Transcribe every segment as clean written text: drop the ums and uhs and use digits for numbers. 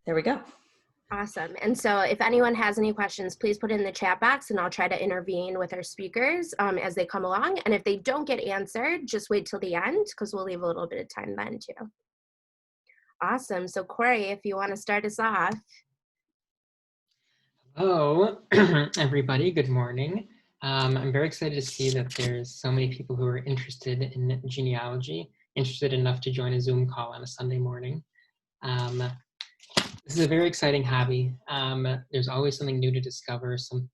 There we go. Awesome. And so if anyone has any questions, please put it in the chat box and I'll try to intervene with our speakers as they come along. And if they don't get answered, just wait till the end because we'll leave a little bit of time then too. Awesome. So Corey, if you want to start us off. Hello, everybody. Good morning. I'm very excited to see that there's so many people who are interested in genealogy, interested enough to join a Zoom call on a Sunday morning. This is a very exciting hobby. There's always something new to discover, some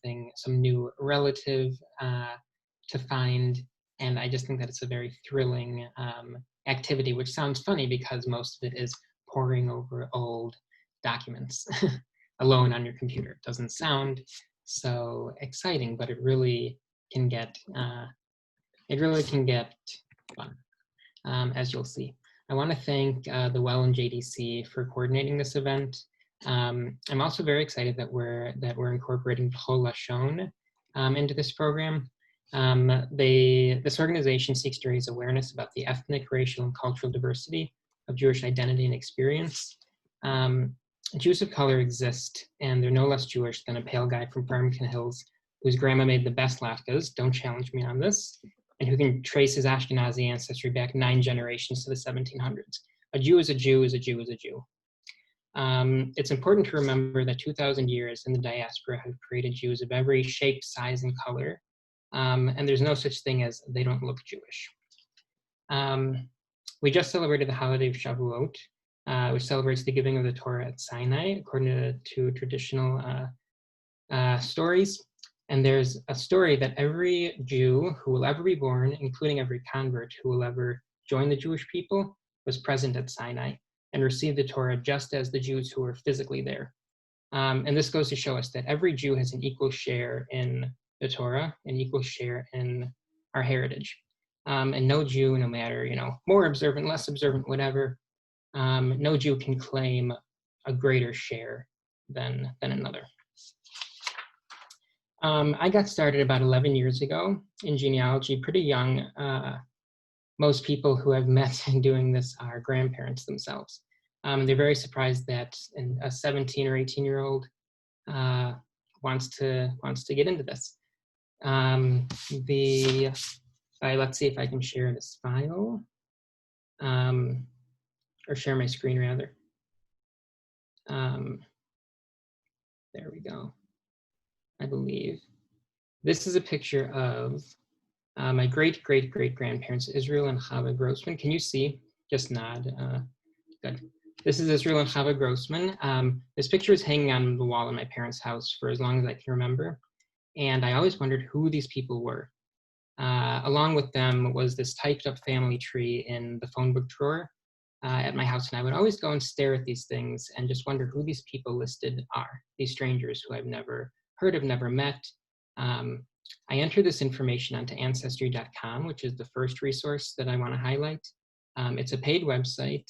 new relative to find, and I just think that it's a very thrilling activity, which sounds funny because most of it is poring over old documents alone on your computer. It doesn't sound so exciting, but it really can get fun, as you'll see. I want to thank the Well and JDC for coordinating this event. I'm also very excited that we're incorporating B'chol Lashon into this program. This organization seeks to raise awareness about the ethnic, racial, and cultural diversity of Jewish identity and experience. Jews of color exist, and they're no less Jewish than a pale guy from Farmington Hills whose grandma made the best latkes, don't challenge me on this, and who can trace his Ashkenazi ancestry back 9 generations to the 1700s. A Jew is a Jew is a Jew is a Jew. It's important to remember that 2,000 years in the diaspora have created Jews of every shape, size, and color, and there's no such thing as they don't look Jewish. We just celebrated the Holiday of Shavuot, which celebrates the giving of the Torah at Sinai, according to traditional stories. And there's a story that every Jew who will ever be born, including every convert who will ever join the Jewish people, was present at Sinai and received the Torah just as the Jews who were physically there. And this goes to show us that every Jew has an equal share in the Torah, an equal share in our heritage. And no Jew, no matter, more observant, less observant, whatever, no Jew can claim a greater share than another. I got started about 11 years ago in genealogy, pretty young. Most people who I've met in doing this are grandparents themselves. They're very surprised that a 17 or 18-year-old wants to get into this. Let's see if I can share this file, or share my screen rather. There we go. I believe. This is a picture of my great-great-great-grandparents, Israel and Chava Grossman. Can you see? Just nod. Good. This is Israel and Chava Grossman. This picture is hanging on the wall in my parents' house for as long as I can remember. And I always wondered who these people were. Along with them was this typed up family tree in the phone book drawer at my house. And I would always go and stare at these things and just wonder who these people listed are, these strangers who I've never heard of, never met. I entered this information onto Ancestry.com, which is the first resource that I want to highlight. It's a paid website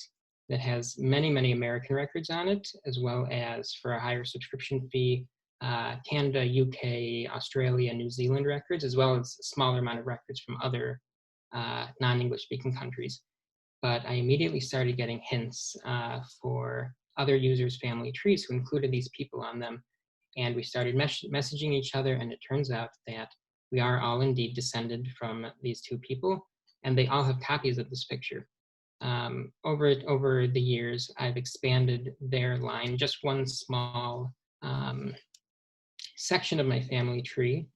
that has many, many American records on it, as well as, for a higher subscription fee, Canada, UK, Australia, New Zealand records, as well as a smaller amount of records from other non-English speaking countries. But I immediately started getting hints for other users' family trees who included these people on them. And we started messaging each other, and it turns out that we are all indeed descended from these two people, and they all have copies of this picture. Over the years, I've expanded their line, just one small section of my family tree.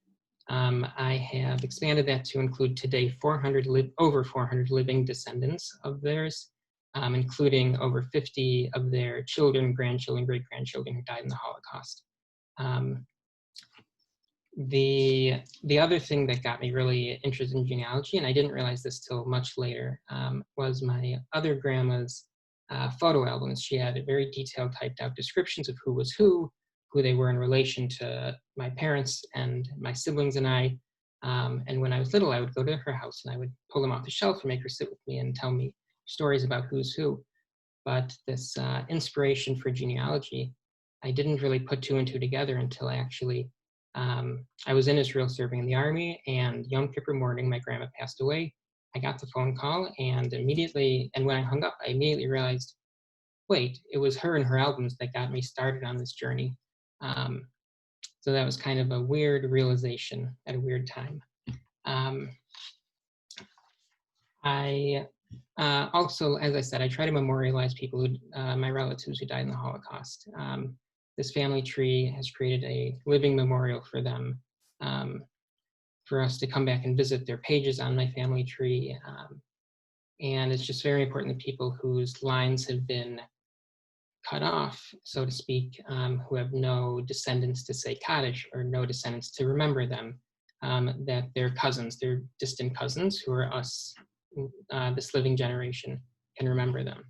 I have expanded that to include today over 400 living descendants of theirs, including over 50 of their children, grandchildren, great-grandchildren who died in the Holocaust. The other thing that got me really interested in genealogy, and I didn't realize this till much later, was my other grandma's photo albums. She had very detailed typed out descriptions of who was who they were in relation to my parents and my siblings and I. And when I was little, I would go to her house and I would pull them off the shelf and make her sit with me and tell me stories about who's who. But this inspiration for genealogy, I didn't really put 2 and 2 together until I was in Israel serving in the army, and Yom Kippur morning, my grandma passed away. I got the phone call, and when I hung up, I immediately realized wait, it was her and her albums that got me started on this journey. So that was kind of a weird realization at a weird time. I also, as I said, I try to memorialize people who, my relatives who died in the Holocaust. This family tree has created a living memorial for them, for us to come back and visit their pages on my family tree. And it's just very important that people whose lines have been cut off, so to speak, who have no descendants to say Kaddish or no descendants to remember them, that their cousins, their distant cousins who are us, this living generation, can remember them.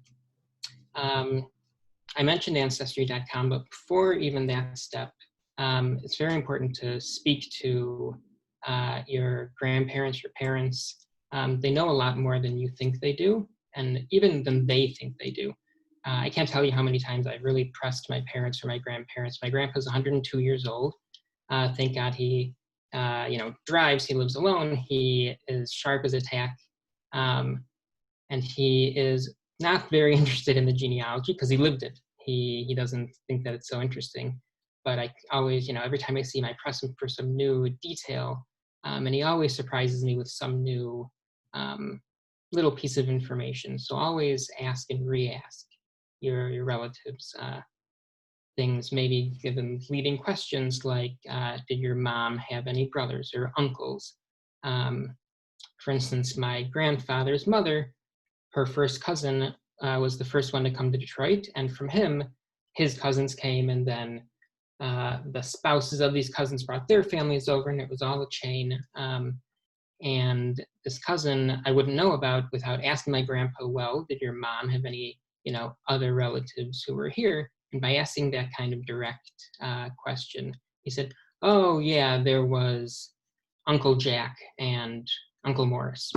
I mentioned Ancestry.com, but before even that step, it's very important to speak to your grandparents, your parents. They know a lot more than you think they do, and even than they think they do. I can't tell you how many times I've really pressed my parents or my grandparents. My grandpa's 102 years old. Thank God he, drives, he lives alone, he is sharp as a tack, and he is not very interested in the genealogy because he lived it. He doesn't think that it's so interesting. But I always, every time I see him, I press him for some new detail, and he always surprises me with some new little piece of information. So always ask and re-ask your relatives things. Maybe give them leading questions like, did your mom have any brothers or uncles? For instance, my grandfather's mother, her first cousin was the first one to come to Detroit, and from him, his cousins came, and then the spouses of these cousins brought their families over, and it was all a chain. And this cousin I wouldn't know about without asking my grandpa, well, did your mom have any, other relatives who were here? And by asking that kind of direct question, he said, oh yeah, there was Uncle Jack and Uncle Morris.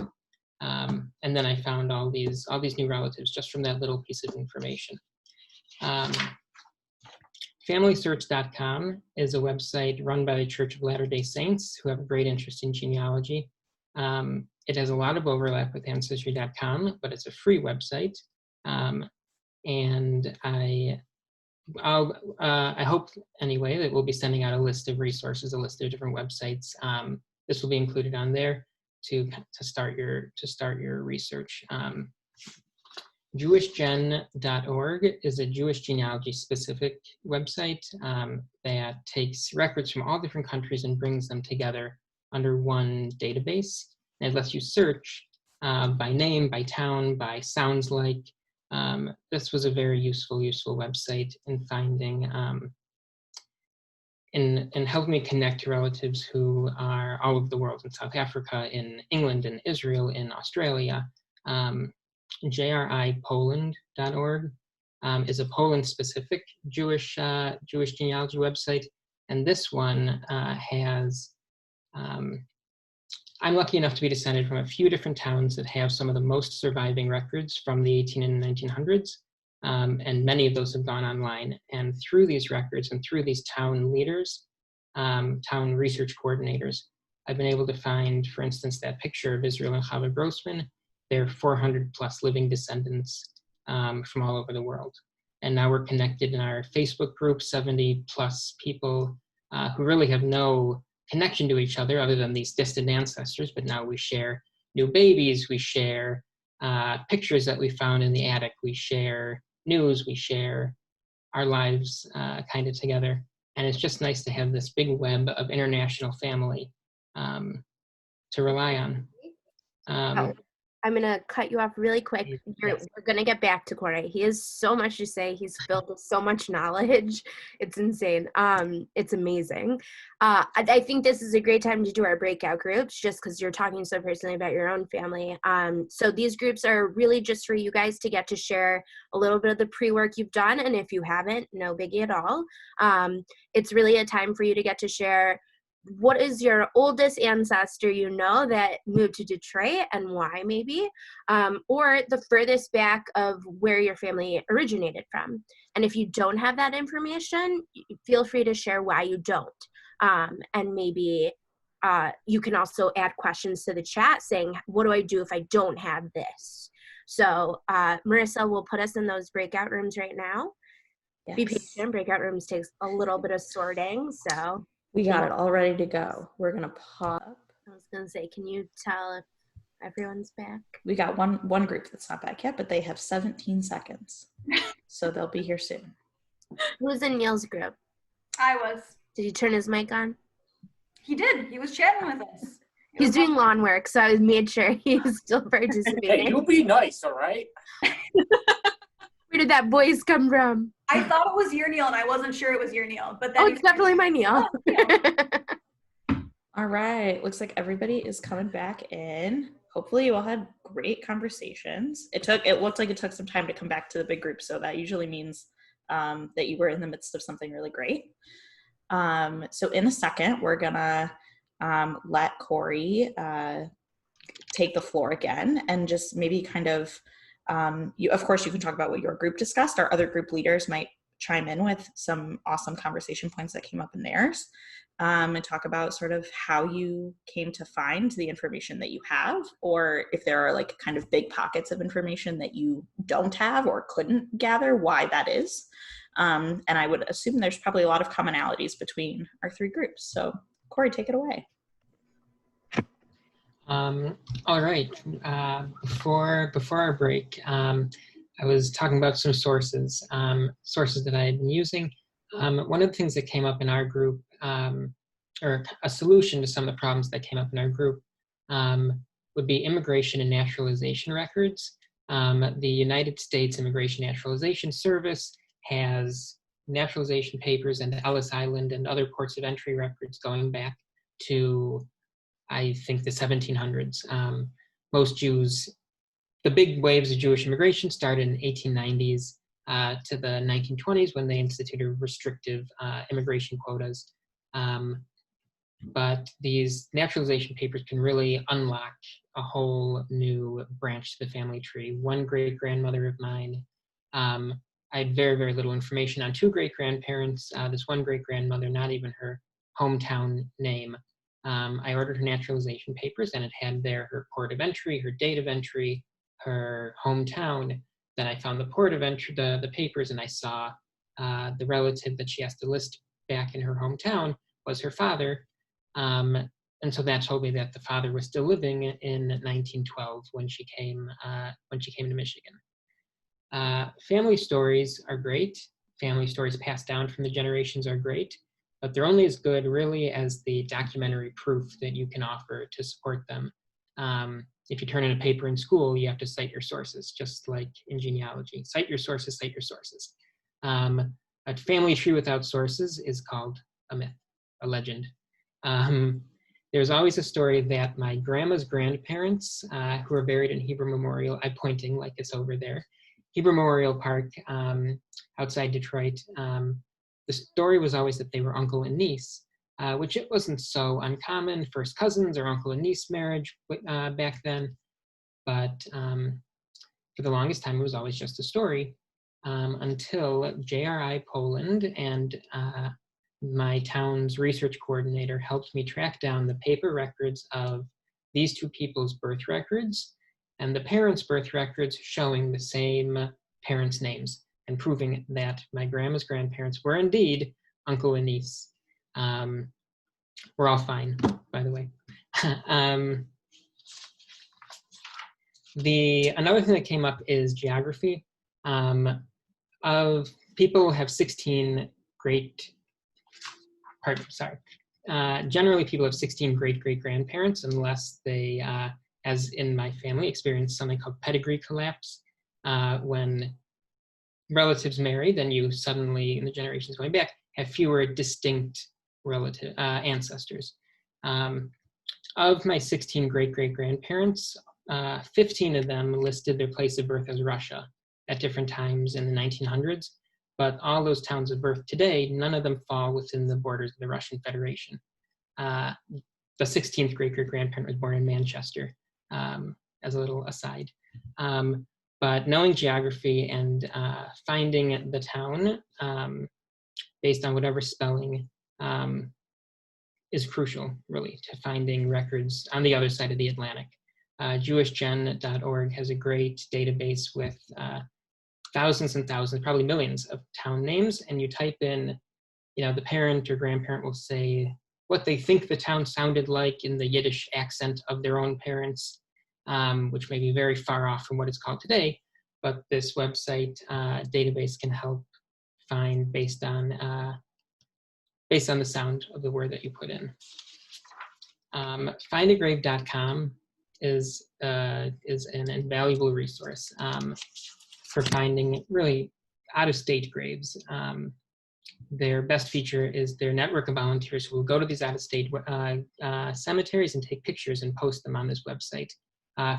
And then I found all these new relatives just from that little piece of information. FamilySearch.com is a website run by the Church of Latter-day Saints who have a great interest in genealogy. It has a lot of overlap with Ancestry.com, but it's a free website. And I hope anyway that we'll be sending out a list of resources, a list of different websites. This will be included on there to start your research. JewishGen.org is a Jewish genealogy specific website that takes records from all different countries and brings them together under one database. And it lets you search by name, by town, by sounds like. This was a very useful website in finding, in helping me connect to relatives who are all over the world, in South Africa, in England, in Israel, in Australia. JRIPoland.org is a Poland-specific Jewish genealogy website, and this one has, I'm lucky enough to be descended from a few different towns that have some of the most surviving records from the 1800s and 1900s, and many of those have gone online. And through these records and through these town leaders, town research coordinators, I've been able to find, for instance, that picture of Israel and Chava Grossman. There are 400 plus living descendants from all over the world. And now we're connected in our Facebook group, 70 plus people who really have no connection to each other other than these distant ancestors, but now we share new babies, we share pictures that we found in the attic, we share news, we share our lives kind of together. And it's just nice to have this big web of international family to rely on. I'm going to cut you off really quick. Yes. We're going to get back to Corey. He has so much to say. He's filled with so much knowledge. It's insane. It's amazing. I think this is a great time to do our breakout groups just because you're talking so personally about your own family. So these groups are really just for you guys to get to share a little bit of the pre-work you've done. And if you haven't, no biggie at all. It's really a time for you to get to share what is your oldest ancestor you know that moved to Detroit and why maybe, or the furthest back of where your family originated from. And if you don't have that information, feel free to share why you don't. And maybe you can also add questions to the chat saying, what do I do if I don't have this? So Marissa will put us in those breakout rooms right now. Yes. Be patient. Breakout rooms takes a little bit of sorting, so. We got it all ready to go. We're gonna pop. I was gonna say, can you tell if everyone's back? We got one group that's not back yet, but they have 17 seconds. So they'll be here soon. Who's in Neil's group? I was. Did he turn his mic on? He did. He was chatting with us. He's doing lawn work, so I made sure he's still participating. Hey, you be nice, all right? Where did that voice come from? I thought it was your Neil, and I wasn't sure it was your Neil. But then It's definitely my Neil. All right. Looks like everybody is coming back in. Hopefully you all had great conversations. It looked like it took some time to come back to the big group, so that usually means that you were in the midst of something really great. So in a second, we're gonna let Corey take the floor again and just maybe kind of, of course you can talk about what your group discussed. Our other group leaders might chime in with some awesome conversation points that came up in theirs, and talk about sort of how you came to find the information that you have, or if there are like kind of big pockets of information that you don't have or couldn't gather, why that is. And I would assume there's probably a lot of commonalities between our three groups. So Corey, take it away. All right. Before our break, I was talking about some sources that I had been using. One of the things that came up in our group, or a solution to some of the problems that came up in our group, would be immigration and naturalization records. The United States Immigration Naturalization Service has naturalization papers and Ellis Island and other ports of entry records going back to, I think, the 1700s. Most Jews, the big waves of Jewish immigration started in the 1890s to the 1920s when they instituted restrictive immigration quotas. But these naturalization papers can really unlock a whole new branch to the family tree. One great-grandmother of mine, I had very, very little information on two great-grandparents. This one great-grandmother, not even her hometown name. I ordered her naturalization papers, and it had there her port of entry, her date of entry, her hometown. Then I found the port of entry, the papers, and I saw the relative that she has to list back in her hometown was her father. And so that told me that the father was still living in 1912 when she came to Michigan. Family stories are great. Family stories passed down from the generations are great, but they're only as good really as the documentary proof that you can offer to support them. If you turn in a paper in school, you have to cite your sources, just like in genealogy. Cite your sources, cite your sources. A family tree without sources is called a myth, a legend. There's always a story that my grandma's grandparents, who are buried in Hebrew Memorial, I'm pointing like it's over there, Hebrew Memorial Park outside Detroit. The story was always that they were uncle and niece, which it wasn't so uncommon, first cousins or uncle and niece marriage back then. But for the longest time, it was always just a story until JRI Poland and my town's research coordinator helped me track down the paper records of these two people's birth records and the parents' birth records showing the same parents' names and proving that my grandma's grandparents were indeed uncle and niece. We're all fine, by the way. Another thing that came up is geography. Of people have 16 generally people have 16 great-great-grandparents unless they, as in my family, experience something called Pedigree Collapse. When relatives marry, then you suddenly, in the generations going back, have fewer distinct ancestors. Of my 16 great-great-grandparents, 15 of them listed their place of birth as Russia at different times in the 1900s. But all those towns of birth today, none of them fall within the borders of the Russian Federation. The 16th great-great-grandparent was born in Manchester, as a little aside. But knowing geography and finding the town based on whatever spelling is crucial, really, to finding records on the other side of the Atlantic. jewishgen.org has a great database with thousands and thousands, probably millions of town names, and you type in, the parent or grandparent will say what they think the town sounded like in the Yiddish accent of their own parents, which may be very far off from what it's called today, but this website database can help find based on the sound of the word that you put in. Findagrave.com is an invaluable resource for finding really out-of-state graves. Their best feature is their network of volunteers who will go to these out-of-state cemeteries and take pictures and post them on this website.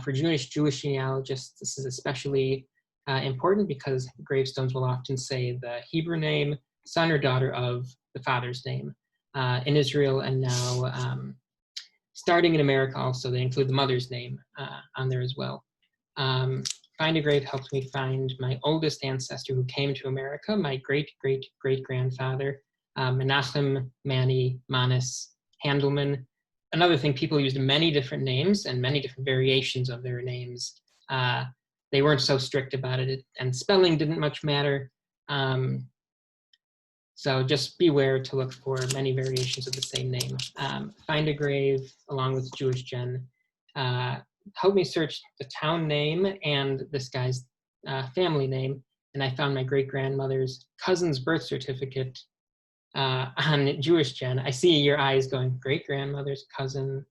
For Jewish genealogists, this is especially important because gravestones will often say the Hebrew name, son or daughter of the father's name. In Israel and now starting in America also, they include the mother's name on there as well. Find a Grave helped me find my oldest ancestor who came to America, my great-great-great-grandfather, Menachem Mani Manis Handelman. Another thing, people used many different names and many different variations of their names. They weren't so strict about it, and spelling didn't much matter. So just beware to look for many variations of the same name. Find a Grave, along with Jewish Gen, helped me search the town name and this guy's family name, and I found my great-grandmother's cousin's birth certificate on Jewish Gen. I see your eyes going, great-grandmother's cousin.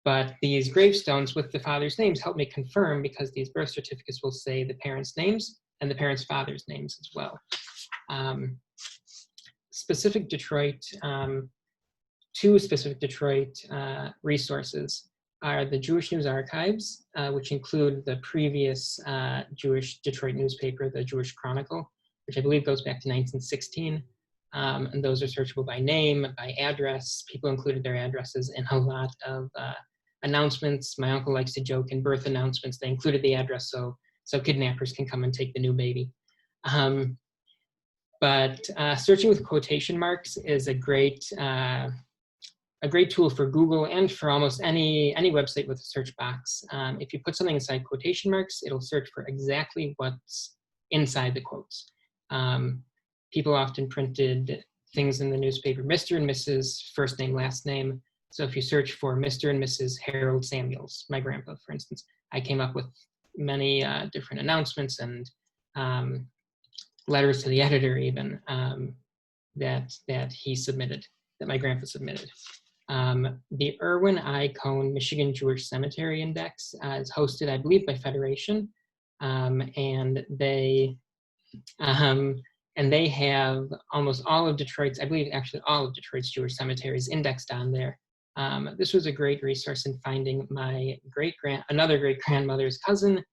But these gravestones with the father's names help me confirm, because these birth certificates will say the parents' names and the parents' father's names as well. Specific Detroit, two specific Detroit resources are the Jewish News Archives, which include the previous Jewish Detroit newspaper, the Jewish Chronicle, which I believe goes back to 1916. And those are searchable by name, by address. People included their addresses in a lot of announcements. My uncle likes to joke in birth announcements, they included the address so kidnappers can come and take the new baby. But searching with quotation marks is a great tool for Google and for almost any website with a search box. If you put something inside quotation marks, it'll search for exactly what's inside the quotes. People often printed things in the newspaper, Mr. and Mrs., first name, last name. So if you search for Mr. and Mrs. Harold Samuels, my grandpa, for instance, I came up with many different announcements and letters to the editor even that he submitted, that my grandpa submitted. The Irwin I. Cohn Michigan Jewish Cemetery Index is hosted, I believe, by Federation, and they have almost all of Detroit's, I believe actually all of Detroit's Jewish cemeteries indexed on there. This was a great resource in finding my another great-grandmother's cousin.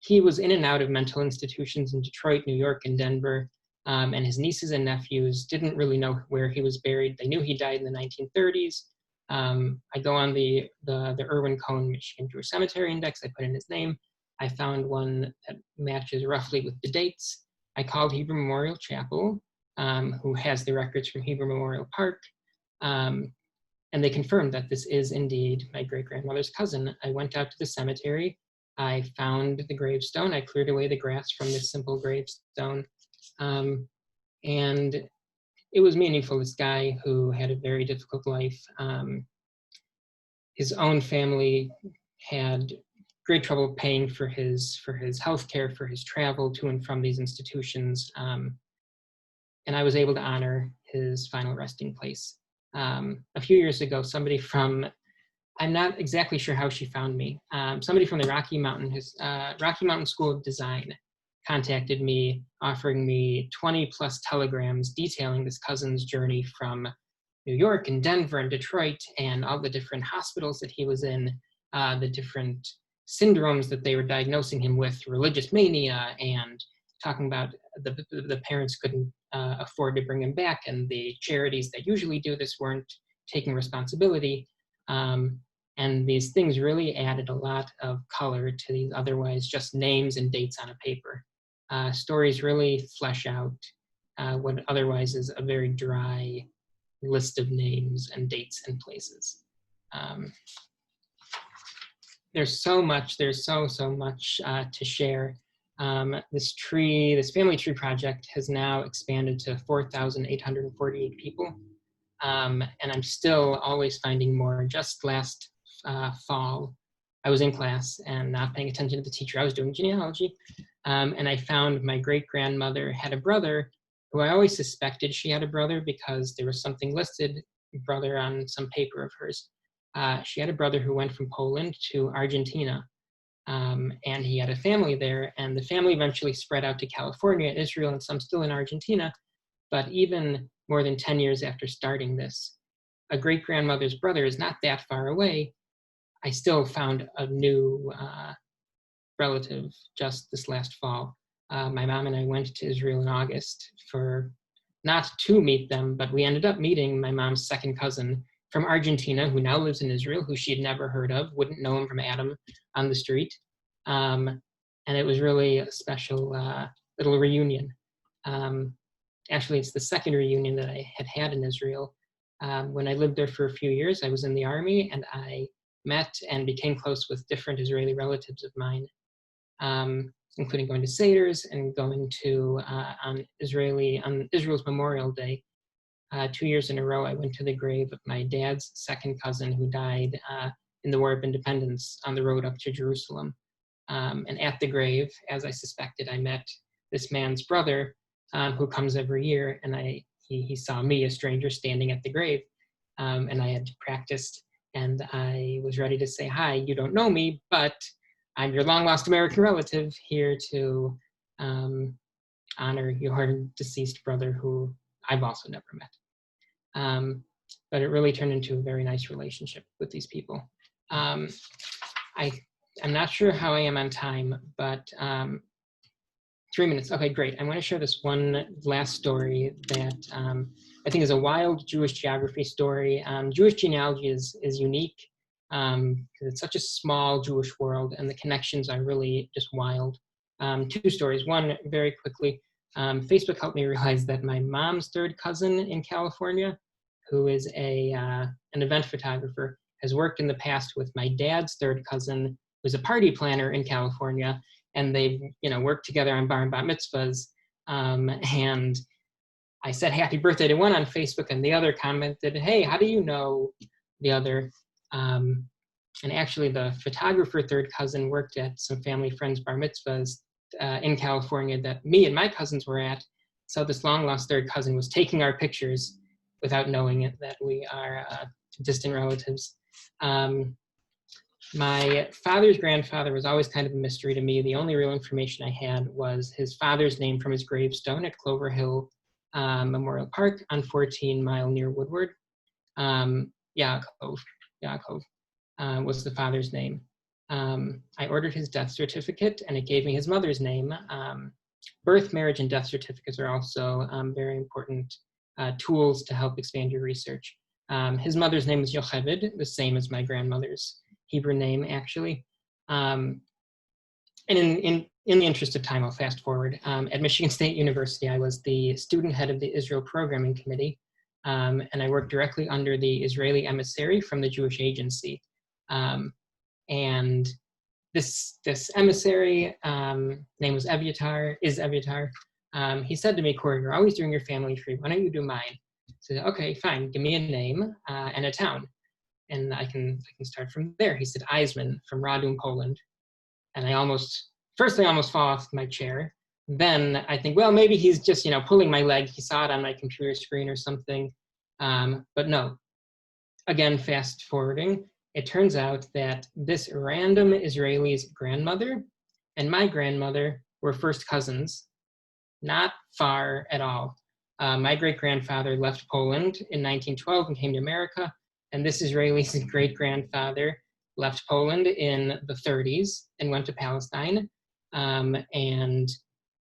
He was in and out of mental institutions in Detroit, New York, and Denver, and his nieces and nephews didn't really know where he was buried. They knew he died in the 1930s. I go on the Irwin Cohn Michigan Jewish Cemetery Index, I put in his name. I found one that matches roughly with the dates. I called Hebrew Memorial Chapel, who has the records from Hebrew Memorial Park, and they confirmed that this is indeed my great-grandmother's cousin. I went out to the cemetery. I found the gravestone. I cleared away the grass from this simple gravestone. And it was meaningful. This guy who had a very difficult life, his own family had great trouble paying for his health care, for his travel to and from these institutions. And I was able to honor his final resting place. A few years ago, somebody from, I'm not exactly sure how she found me. Somebody from the Rocky Mountain School of Design contacted me, offering me 20 plus telegrams detailing this cousin's journey from New York and Denver and Detroit and all the different hospitals that he was in, the different syndromes that they were diagnosing him with, religious mania, and talking about the parents couldn't afford to bring him back, and the charities that usually do this weren't taking responsibility. And these things really added a lot of color to these otherwise just names and dates on a paper. Stories really flesh out what otherwise is a very dry list of names and dates and places. there's so much, there's so much to share. This family tree project has now expanded to 4,848 people. And I'm still always finding more. Just last fall, I was in class and not paying attention to the teacher. I was doing genealogy. And I found my great-grandmother had a brother who I always suspected she had a brother because there was something listed, brother, on some paper of hers. She had a brother who went from Poland to Argentina. And he had a family there, and the family eventually spread out to California, Israel, and some still in Argentina. But even more than 10 years after starting this, a great-grandmother's brother is not that far away. I still found a new relative just this last fall. My mom and I went to Israel in August for not to meet them, but we ended up meeting my mom's second cousin from Argentina, who now lives in Israel, who she had never heard of, wouldn't know him from Adam on the street. And it was really a special little reunion. Actually, it's the second reunion that I had in Israel. When I lived there for a few years, I was in the army, and I met and became close with different Israeli relatives of mine, including going to Seders and going to, on Israel's Memorial Day, 2 years in a row, I went to the grave of my dad's second cousin who died in the War of Independence on the road up to Jerusalem. And at the grave, as I suspected, I met this man's brother, who comes every year, and he saw me, a stranger, standing at the grave, and I had practiced, and I was ready to say, hi, you don't know me, but I'm your long-lost American relative here to honor your deceased brother, who I've also never met. But it really turned into a very nice relationship with these people. I'm not sure how I am on time, but 3 minutes. Okay, great. I want to share this one last story that I think is a wild Jewish geography story. Jewish genealogy is unique because it's such a small Jewish world, and the connections are really just wild. 2 stories. One, very quickly, Facebook helped me realize that my mom's third cousin in California, who is an event photographer, has worked in the past with my dad's third cousin, who's a party planner in California, and they've worked together on bar and bat mitzvahs. And I said happy birthday to one on Facebook, and the other commented, hey, how do you know the other? And actually, the photographer third cousin worked at some family friends' bar mitzvahs in California that me and my cousins were at. So this long-lost third cousin was taking our pictures without knowing it, that we are distant relatives. My father's grandfather was always kind of a mystery to me. The only real information I had was his father's name from his gravestone at Clover Hill Memorial Park on 14 Mile near Woodward. Yaakov was the father's name. I ordered his death certificate, and it gave me his mother's name. Birth, marriage, and death certificates are also very important tools to help expand your research. His mother's name is Yocheved, the same as my grandmother's Hebrew name, actually. And in the interest of time, I'll fast forward. At Michigan State University, I was the student head of the Israel Programming Committee, and I worked directly under the Israeli emissary from the Jewish Agency. And this emissary, name was Evyatar. He said to me, Corey, you're always doing your family tree. Why don't you do mine? I said, okay, fine. Give me a name and a town, and I can start from there. He said, Eisman from Radom, Poland. And I almost fall off my chair. Then I think, well, maybe he's just, pulling my leg. He saw it on my computer screen or something. But no. Again, fast forwarding. It turns out that this random Israeli's grandmother and my grandmother were first cousins, not far at all. My great-grandfather left Poland in 1912 and came to America, and this Israeli's great-grandfather left Poland in the 30s and went to Palestine. And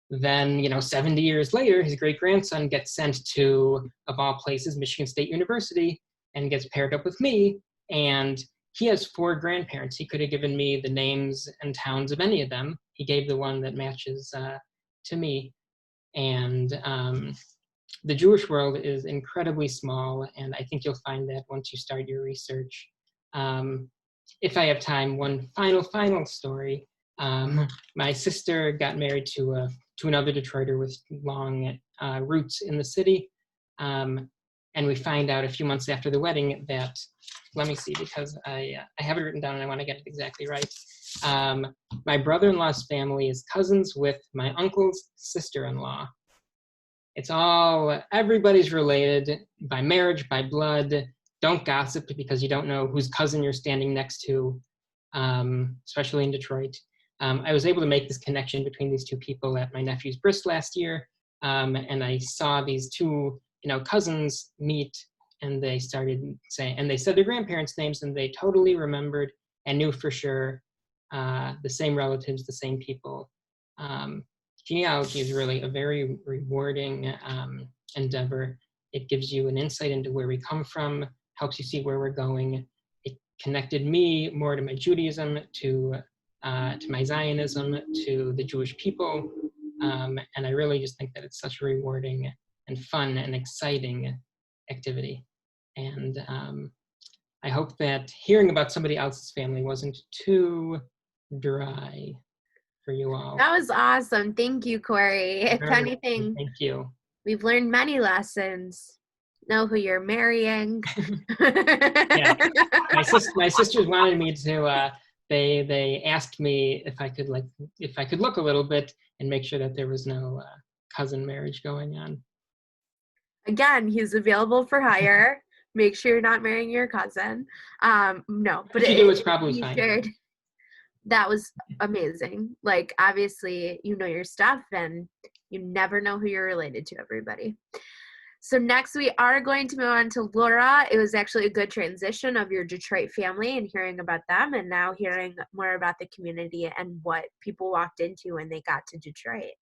then, 70 years later, his great-grandson gets sent to, of all places, Michigan State University, and gets paired up with me. And he has 4 grandparents. He could have given me the names and towns of any of them. He gave the one that matches to me. And the Jewish world is incredibly small, and I think you'll find that once you start your research. if I have time, one final story. My sister got married to another Detroiter with long roots in the city. And we find out a few months after the wedding that, let me see, because I have it written down and I want to get it exactly right. My brother-in-law's family is cousins with my uncle's sister-in-law. It's all, everybody's related by marriage, by blood. Don't gossip because you don't know whose cousin you're standing next to, especially in Detroit. I was able to make this connection between these two people at my nephew's bris last year, and I saw these two, cousins meet, and they started saying, and they said their grandparents' names, and they totally remembered and knew for sure the same relatives, the same people. Genealogy is really a very rewarding endeavor. It gives you an insight into where we come from, helps you see where we're going. It connected me more to my Judaism, to my Zionism, to the Jewish people. And I really just think that it's such a rewarding and fun and exciting activity. And I hope that hearing about somebody else's family wasn't too dry for you all. That was awesome. Thank you, Corey. If Very anything, thank you. We've learned many lessons. Know who you're marrying. Yeah. My sisters wanted me to, they asked me if I could look a little bit and make sure that there was no cousin marriage going on. Again, he's available for hire. Make sure you're not marrying your cousin. No, but if you do, it's probably fine. Shared, that was amazing. Like, obviously, you know your stuff, and you never know who you're related to, everybody. So next, we are going to move on to Laura. It was actually a good transition of your Detroit family and hearing about them, and now hearing more about the community and what people walked into when they got to Detroit.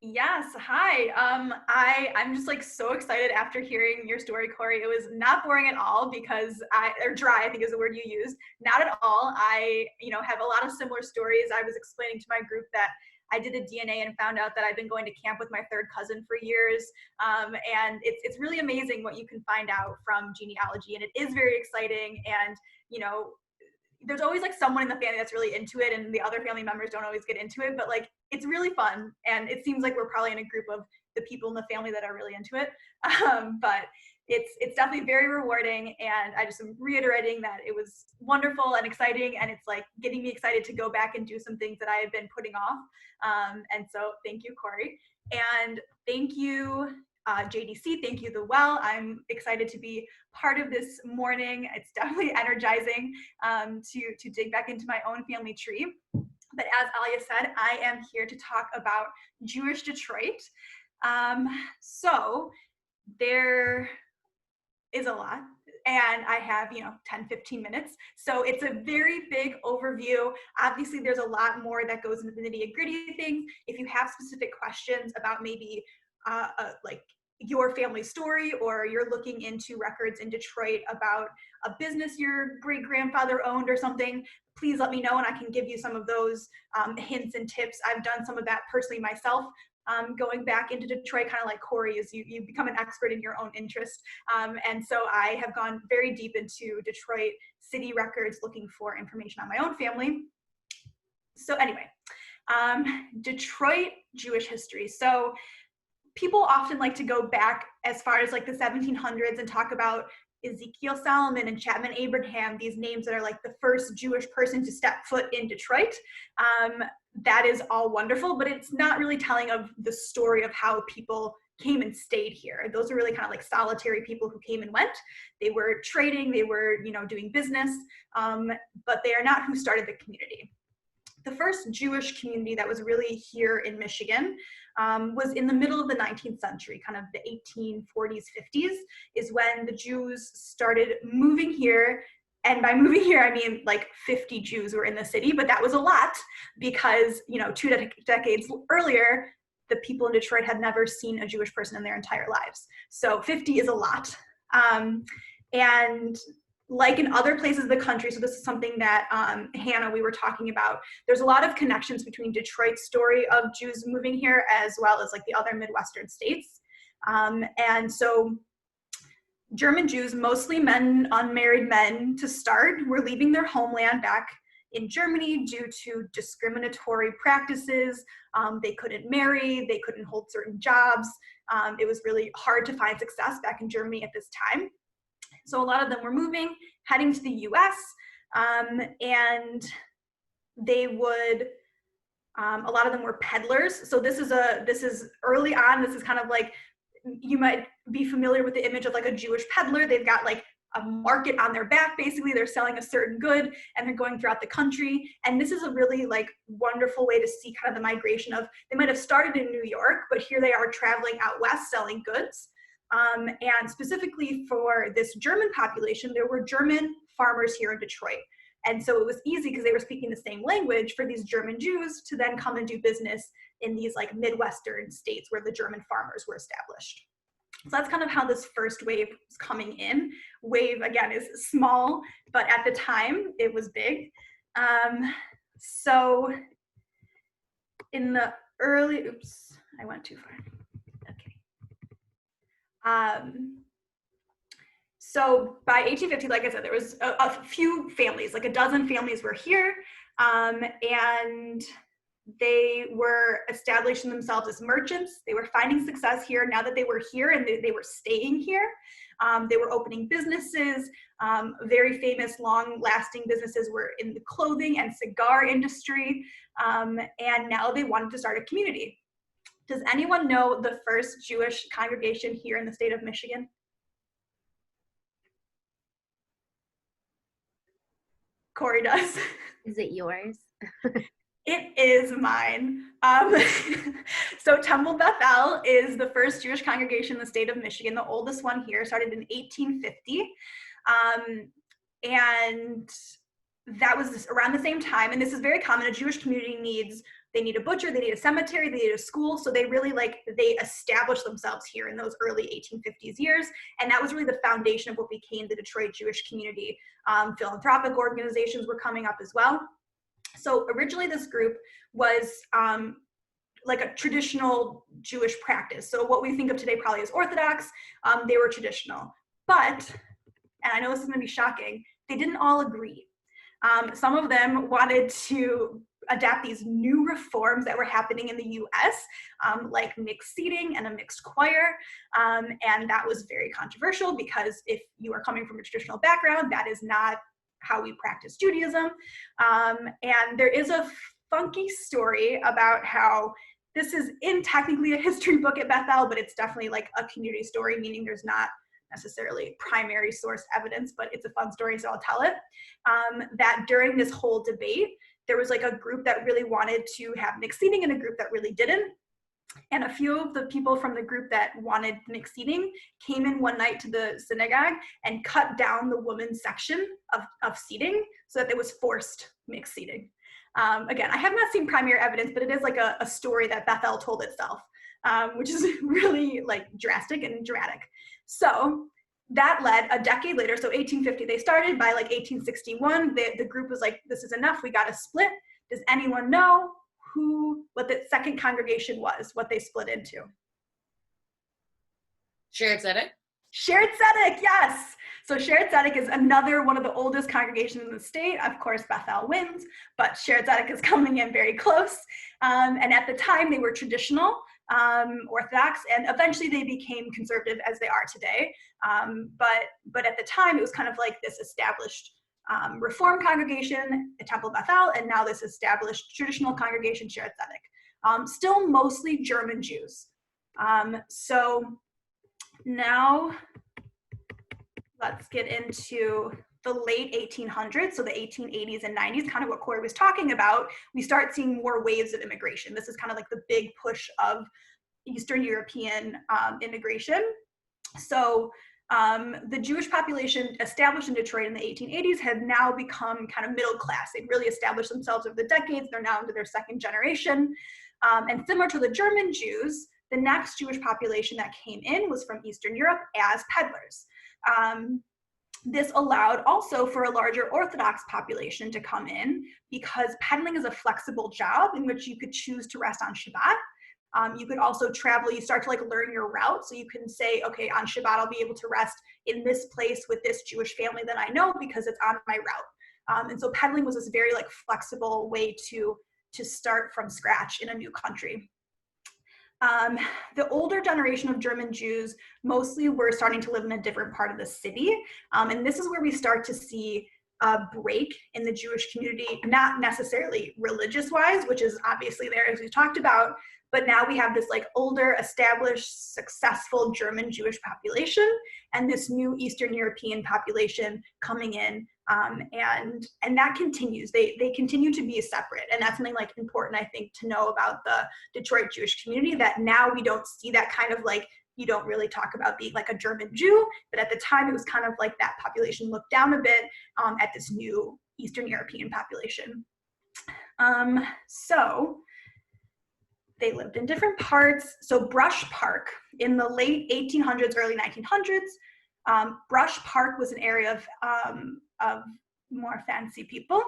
Yes, hi. I'm just like so excited after hearing your story, Corey. It was not boring at all because or dry, I think is the word you used. Not at all. I, have a lot of similar stories. I was explaining to my group that I did a DNA and found out that I've been going to camp with my third cousin for years. And it's really amazing what you can find out from genealogy, and it is very exciting. And, there's always like someone in the family that's really into it, and the other family members don't always get into it, but like it's really fun, and it seems like we're probably in a group of the people in the family that are really into it. But it's definitely very rewarding, and I just am reiterating that it was wonderful and exciting, and it's like getting me excited to go back and do some things that I have been putting off. And so thank you, Corey, and thank you, JDC. Thank you, The Well. I'm excited to be part of this morning. It's definitely energizing to dig back into my own family tree. But as Alia said, I am here to talk about Jewish Detroit. So there is a lot, and I have 10-15 minutes, so it's a very big overview. Obviously there's a lot more that goes into the nitty-gritty things. If you have specific questions about maybe like your family story, or you're looking into records in Detroit about a business your great-grandfather owned or something, please let me know and I can give you some of those hints and tips. I've done some of that personally myself, going back into Detroit, kind of like Corey, is you become an expert in your own interest. And so I have gone very deep into Detroit city records looking for information on my own family. So anyway, Detroit Jewish history. So people often like to go back as far as like the 1700s and talk about Ezekiel Solomon and Chapman Abraham, these names that are like the first Jewish person to step foot in Detroit. That is all wonderful, but it's not really telling of the story of how people came and stayed here. Those are really kind of like solitary people who came and went. They were trading, they were, doing business, but they are not who started the community. The first Jewish community that was really here in Michigan was in the middle of the 19th century, kind of the 1840s, 50s, is when the Jews started moving here. And by moving here, I mean like 50 Jews were in the city, but that was a lot because, 2 decades earlier, the people in Detroit had never seen a Jewish person in their entire lives. So 50 is a lot. And like in other places of the country, so this is something that Hannah, we were talking about, there's a lot of connections between Detroit's story of Jews moving here as well as like the other Midwestern states. And so German Jews, mostly men, unmarried men to start, were leaving their homeland back in Germany due to discriminatory practices. They couldn't marry, they couldn't hold certain jobs. It was really hard to find success back in Germany at this time. So a lot of them were moving, heading to the US, and they would, a lot of them were peddlers. So this is early on, this is kind of like, you might be familiar with the image of like a Jewish peddler. They've got like a market on their back, basically. They're selling a certain good and they're going throughout the country. And this is a really like wonderful way to see kind of the migration of, they might have started in New York, but here they are traveling out west selling goods. And specifically for this German population, there were German farmers here in Detroit. And so it was easy because they were speaking the same language for these German Jews to then come and do business in these like Midwestern states where the German farmers were established. So that's kind of how this first wave was coming in. Wave, again, is small, but at the time it was big. So in the early, oops, I went too far. Okay. So by 1850, like I said, there was a few families, like a dozen families were here, and they were establishing themselves as merchants. They were finding success here now that they were here and they were staying here. They were opening businesses. Very famous, long-lasting businesses were in the clothing and cigar industry, and now they wanted to start a community. Does anyone know the first Jewish congregation here in the state of Michigan? Corey does. Is it yours? It is mine. So Temple Bethel is the first Jewish congregation in the state of Michigan. The oldest one here started in 1850. And that was around the same time. And this is very common. A Jewish community needs, they need a butcher, they need a cemetery, they need a school. So they really they established themselves here in those early 1850s years. And that was really the foundation of what became the Detroit Jewish community. Philanthropic organizations were coming up as well. So originally this group was like a traditional Jewish practice. So what we think of today probably as Orthodox, they were traditional. But, and I know this is gonna be shocking, they didn't all agree. Some of them wanted to adapt these new reforms that were happening in the US, like mixed seating and a mixed choir. And that was very controversial because if you are coming from a traditional background, that is not how we practice Judaism. And there is a funky story about how this is in technically a history book at Bethel, but it's definitely like a community story, meaning there's not necessarily primary source evidence, but it's a fun story, so I'll tell it. That during this whole debate, there was like a group that really wanted to have mixed seating and a group that really didn't. And a few of the people from the group that wanted mixed seating came in one night to the synagogue and cut down the women's section of seating so that there was forced mixed seating. Again, I have not seen primary evidence, but it is like a story that Bethel told itself, which is really like drastic and dramatic. So that led a decade later, so 1850 they started, by like 1861, the group was like, this is enough, we got to split. Does anyone know what the second congregation was, what they split into? Shared Tzedek? Shared Tzedek, yes. So Shared Tzedek is another one of the oldest congregations in the state. Of course, Bethel wins, but Shared Tzedek is coming in very close. And at the time, they were traditional, Orthodox, and eventually they became conservative as they are today. But at the time, it was kind of like this established Reform congregation at Temple Bethel, and now this established traditional congregation, Shared Tzedek. Still mostly German Jews. So now let's get into the late 1800s, so the 1880s and 90s, kind of what Corey was talking about. We start seeing more waves of immigration. This is kind of like the big push of Eastern European immigration. So the Jewish population established in Detroit in the 1880s had now become kind of middle class. They'd really established themselves over the decades. They're now into their second generation. And similar to the German Jews, the next Jewish population that came in was from Eastern Europe as peddlers. This allowed also for a larger Orthodox population to come in because peddling is a flexible job in which you could choose to rest on Shabbat, You could also travel, you start to like learn your route. So you can say, okay, on Shabbat, I'll be able to rest in this place with this Jewish family that I know because it's on my route. And so peddling was this very like flexible way to start from scratch in a new country. The older generation of German Jews mostly were starting to live in a different part of the city. And this is where we start to see a break in the Jewish community, not necessarily religious-wise, which is obviously there as we talked about, but now we have this like older, established, successful German Jewish population and this new Eastern European population coming in. And that continues. They continue to be separate. And that's something like important, I think, to know about the Detroit Jewish community, that now we don't see that kind of like, you don't really talk about being like a German Jew, but at the time it was kind of like that population looked down a bit at this new Eastern European population. So they lived in different parts. So Brush Park in the late 1800s, early 1900s, Brush Park was an area of more fancy people.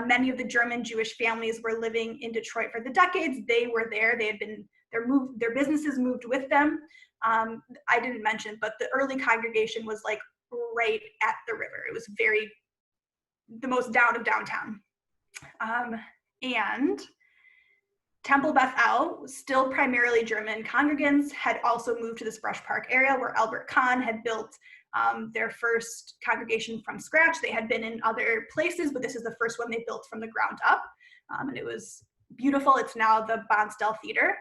Many of the German Jewish families were living in Detroit for the decades. They were there. They had been, their businesses moved with them. I didn't mention, but the early congregation was like right at the river. It was the most down of downtown. And Temple Beth El, still primarily German congregants, had also moved to this Brush Park area where Albert Kahn had built their first congregation from scratch. They had been in other places, but this is the first one they built from the ground up. And it was beautiful. It's now the Bonsdale Theater.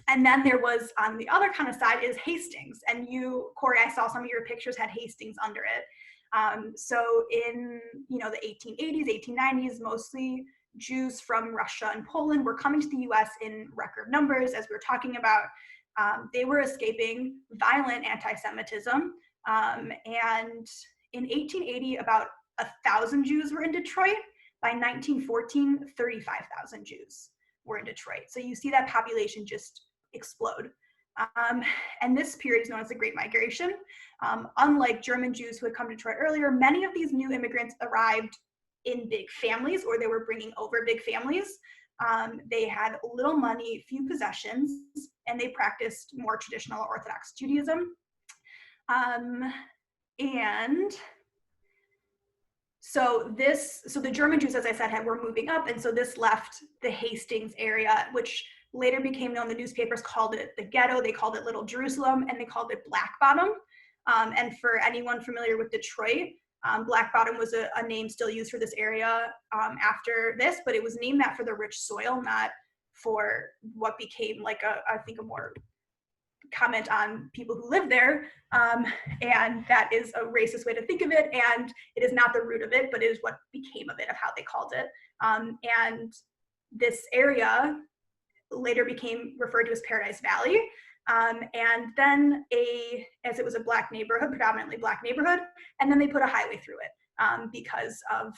And then there was, on the other kind of side, is Hastings. And you, Corey, I saw some of your pictures had Hastings under it. So in, the 1880s, 1890s, mostly Jews from Russia and Poland were coming to the US in record numbers, as we were talking about. They were escaping violent anti-Semitism. And in 1880, about 1,000 Jews were in Detroit. By 1914, 35,000 Jews were in Detroit. So you see that population just explode. And this period is known as the Great Migration. Unlike German Jews who had come to Detroit earlier, many of these new immigrants arrived in big families, or they were bringing over big families. They had little money, few possessions, and they practiced more traditional Orthodox Judaism. And so the German Jews, as I said, were moving up, and so this left the Hastings area, which later became known, the newspapers called it the ghetto, they called it Little Jerusalem, and they called it Black Bottom. And for anyone familiar with Detroit, Black Bottom was a name still used for this area after this, but it was named that for the rich soil, not for what became like I think a more comment on people who live there. And that is a racist way to think of it. And it is not the root of it, but it is what became of it, of how they called it. And this area later became referred to as Paradise Valley. And then as it was a Black neighborhood, predominantly Black neighborhood, and then they put a highway through it because of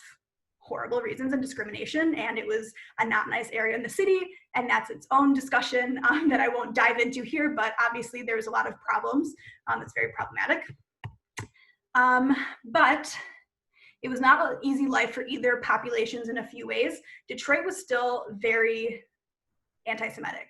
horrible reasons and discrimination, and it was a not nice area in the city, and that's its own discussion that I won't dive into here, but obviously there's a lot of problems. It's very problematic. But it was not an easy life for either populations in a few ways. Detroit was still very anti-Semitic.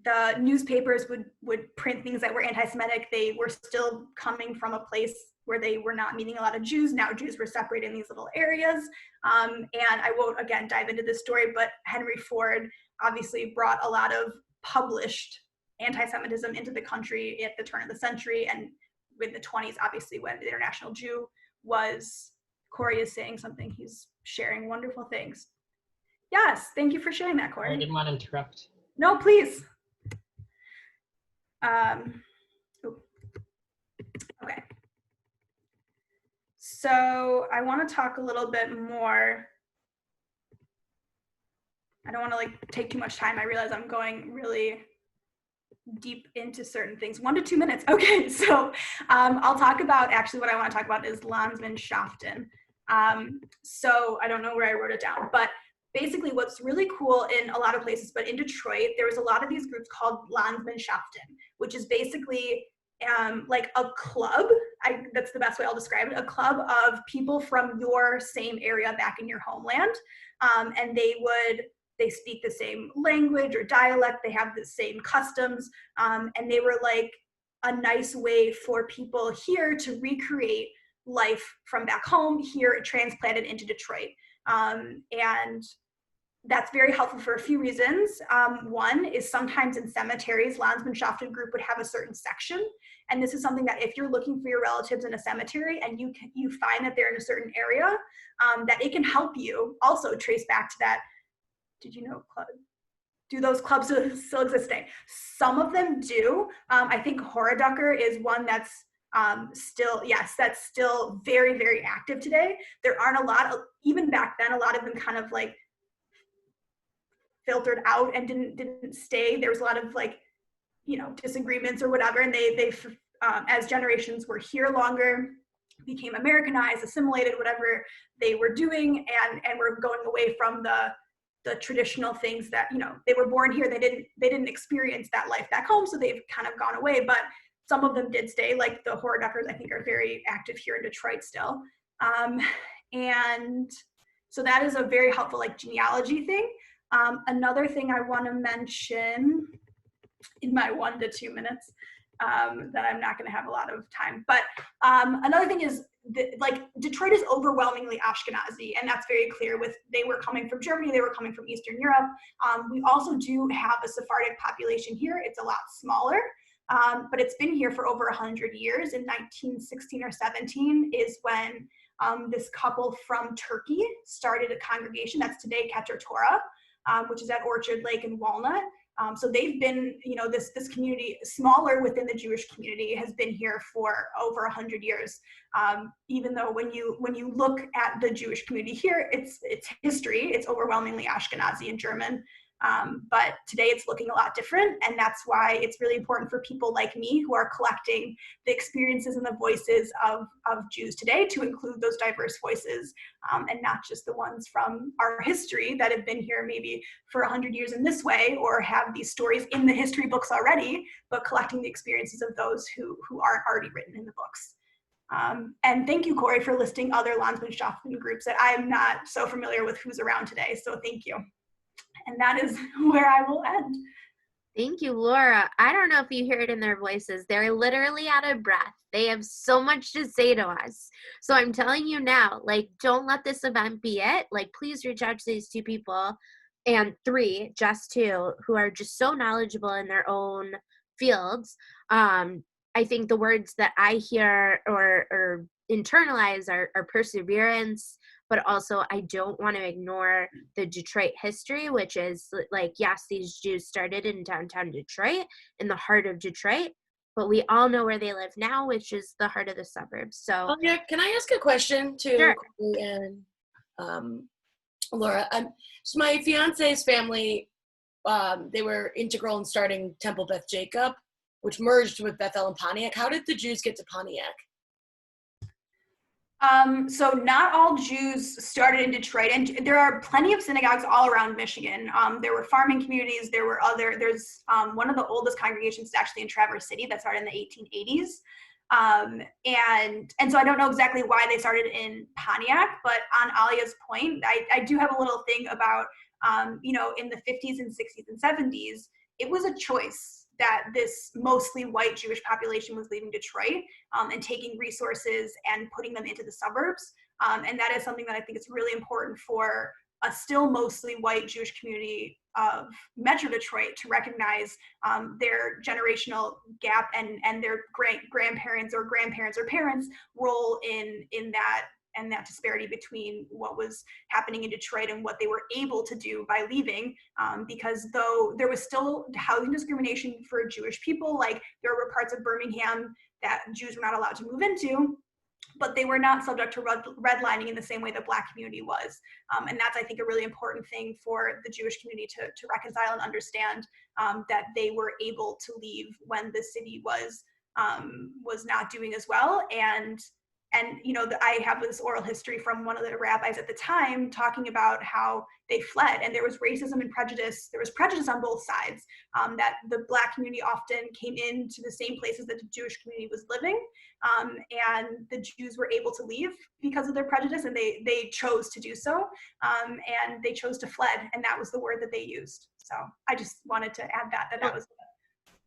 The newspapers would print things that were anti-Semitic. They were still coming from a place where they were not meeting a lot of Jews. Now Jews were separated in these little areas. And I won't, again, dive into this story, but Henry Ford obviously brought a lot of published anti-Semitism into the country at the turn of the century, and in the 20s, obviously, when the International Jew was, Corey is saying something, he's sharing wonderful things. Yes, thank you for sharing that, Corey. I didn't want to interrupt. No, please. Okay. So I want to talk a little bit more. I don't want to take too much time. I realize I'm going really deep into certain things. 1 to 2 minutes. Okay, so I'll talk about, actually what I want to talk about is Landsmannschaften. So I don't know where I wrote it down, but basically what's really cool in a lot of places, but in Detroit, there was a lot of these groups called Landsmannschaften, which is basically like a club. That's the best way I'll describe it. A club of people from your same area back in your homeland. And they would they speak the same language or dialect, they have the same customs, and they were like a nice way for people here to recreate life from back home here transplanted into Detroit. And that's very helpful for a few reasons. One is sometimes in cemeteries, Landsmannschaften group would have a certain section. And this is something that if you're looking for your relatives in a cemetery and you find that they're in a certain area, that it can help you also trace back to that. Did you know club? Do those clubs still exist today? Some of them do. I think Horaducker is one that's still, yes, that's still very, very active today. There aren't a lot of, even back then, a lot of them kind of like filtered out and didn't stay. There was a lot of like, you know, disagreements or whatever, and they as generations were here longer, became Americanized, assimilated, whatever they were doing, and were going away from the traditional things that, you know, they were born here, they didn't experience that life back home, so they've kind of gone away. But some of them did stay, like the Horaduckers, I think, are very active here in Detroit still. And so that is a very helpful like genealogy thing. Another thing I want to mention in my 1 to 2 minutes, that I'm not going to have a lot of time, but another thing is like Detroit is overwhelmingly Ashkenazi, and that's very clear. With they were coming from Germany, they were coming from Eastern Europe. We also do have a Sephardic population here. It's a lot smaller, but it's been here for over 100 years. In 1916 or 17 is when this couple from Turkey started a congregation that's today Keter Torah, which is at Orchard Lake and Walnut. So they've been, you know, this community, smaller within the Jewish community, has been here for over 100 years. Even though when you look at the Jewish community here, its history, it's overwhelmingly Ashkenazi and German. But today it's looking a lot different, and that's why it's really important for people like me who are collecting the experiences and the voices of Jews today to include those diverse voices, and not just the ones from our history that have been here maybe for 100 years in this way, or have these stories in the history books already, but collecting the experiences of those who aren't already written in the books. And thank you, Corey, for listing other Landsmannschaften groups that I am not so familiar with who's around today, so thank you. And that is where I will end. Thank you, Laura. I don't know if you hear it in their voices. They're literally out of breath. They have so much to say to us. So I'm telling you now, like, don't let this event be it. Like, please reach out to these 2 people, and 3, Jess too, who are just so knowledgeable in their own fields. I think the words that I hear or internalize are perseverance, but also I don't want to ignore the Detroit history, which is like, yes, these Jews started in downtown Detroit, in the heart of Detroit, but we all know where they live now, which is the heart of the suburbs. So, yeah, can I ask a question to Sure. Corey and Laura? So my fiance's family, they were integral in starting Temple Beth Jacob, which merged with Bethel and Pontiac. How did the Jews get to Pontiac? So not all Jews started in Detroit, and there are plenty of synagogues all around Michigan. There were farming communities. There's one of the oldest congregations actually in Traverse City that started in the 1880s. And so I don't know exactly why they started in Pontiac, but on Alia's point, I do have a little thing about, you know, in the 50s and 60s and 70s, it was a choice that this mostly white Jewish population was leaving Detroit and taking resources and putting them into the suburbs. And that is something that I think is really important for a still mostly white Jewish community of Metro Detroit to recognize their generational gap and their grandparents or parents' role in that, and that disparity between what was happening in Detroit and what they were able to do by leaving, because though there was still housing discrimination for Jewish people, like there were parts of Birmingham that Jews were not allowed to move into, but they were not subject to redlining in the same way the Black community was. And that's, I think, a really important thing for the Jewish community to reconcile and understand, that they were able to leave when the city was not doing as well. And And, you know, I have this oral history from one of the rabbis at the time talking about how they fled, and there was racism and prejudice. There was prejudice on both sides, that the Black community often came into the same places that the Jewish community was living, and the Jews were able to leave because of their prejudice, and they chose to do so, and they chose to fled, and that was the word that they used. So I just wanted to add that was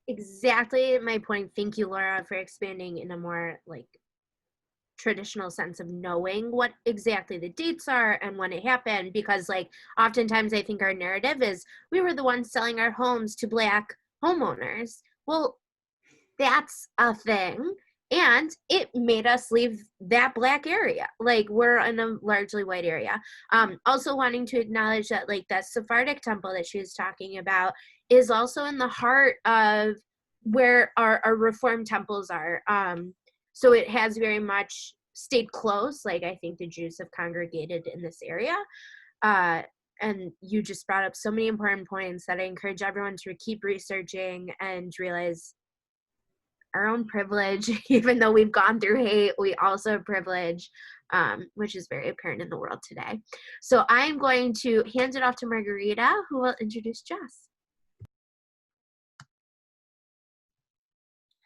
exactly my point. Thank you, Laura, for expanding in a more like traditional sense of knowing what exactly the dates are and when it happened, because like oftentimes I think our narrative is we were the ones selling our homes to Black homeowners. Well, that's a thing, and it made us leave that Black area. Like, we're in a largely white area. Also wanting to acknowledge that like that Sephardic temple that she was talking about is also in the heart of where our Reform temples are. So it has very much stayed close. Like, I think the Jews have congregated in this area. And you just brought up so many important points that I encourage everyone to keep researching and realize our own privilege. Even though we've gone through hate, we also have privilege, which is very apparent in the world today. So I'm going to hand it off to Margarita, who will introduce Jess.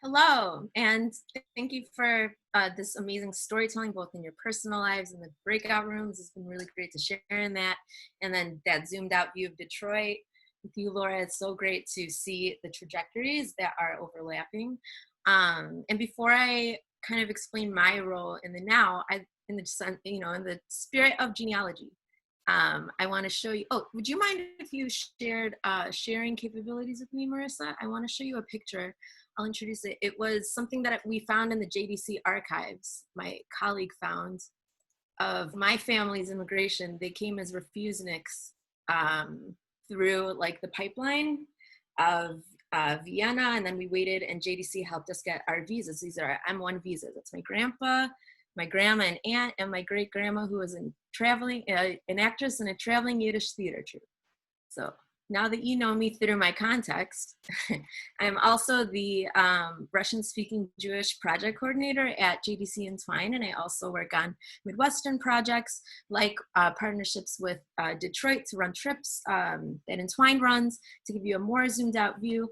Hello, and thank you for this amazing storytelling, both in your personal lives and the breakout rooms. It's been really great to share in that. And then that zoomed out view of Detroit with you, Laura. It's so great to see the trajectories that are overlapping. And before I kind of explain my role in the now, in the spirit of genealogy, I want to show you. Oh, would you mind if you shared sharing capabilities with me, Marissa? I want to show you a picture. I'll introduce it. It was something that we found in the JDC Archives. My colleague found of my family's immigration. They came as refuseniks through like the pipeline of Vienna, and then we waited, and JDC helped us get our visas. These are our M1 visas. That's my grandpa, my grandma and aunt, and my great grandma, who was an actress in a traveling Yiddish theater troupe. So now that you know me through my context, I'm also the Russian-speaking Jewish project coordinator at JDC Entwine, and I also work on Midwestern projects like partnerships with Detroit to run trips that Entwine runs. To give you a more zoomed out view,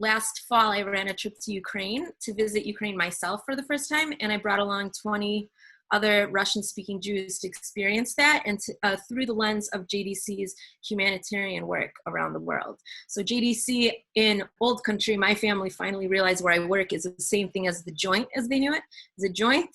last fall I ran a trip to Ukraine to visit Ukraine myself for the first time, and I brought along 20 other Russian-speaking Jews to experience that, and through the lens of JDC's humanitarian work around the world. So JDC in Old Country, my family finally realized where I work is the same thing as the Joint as they knew it. The Joint.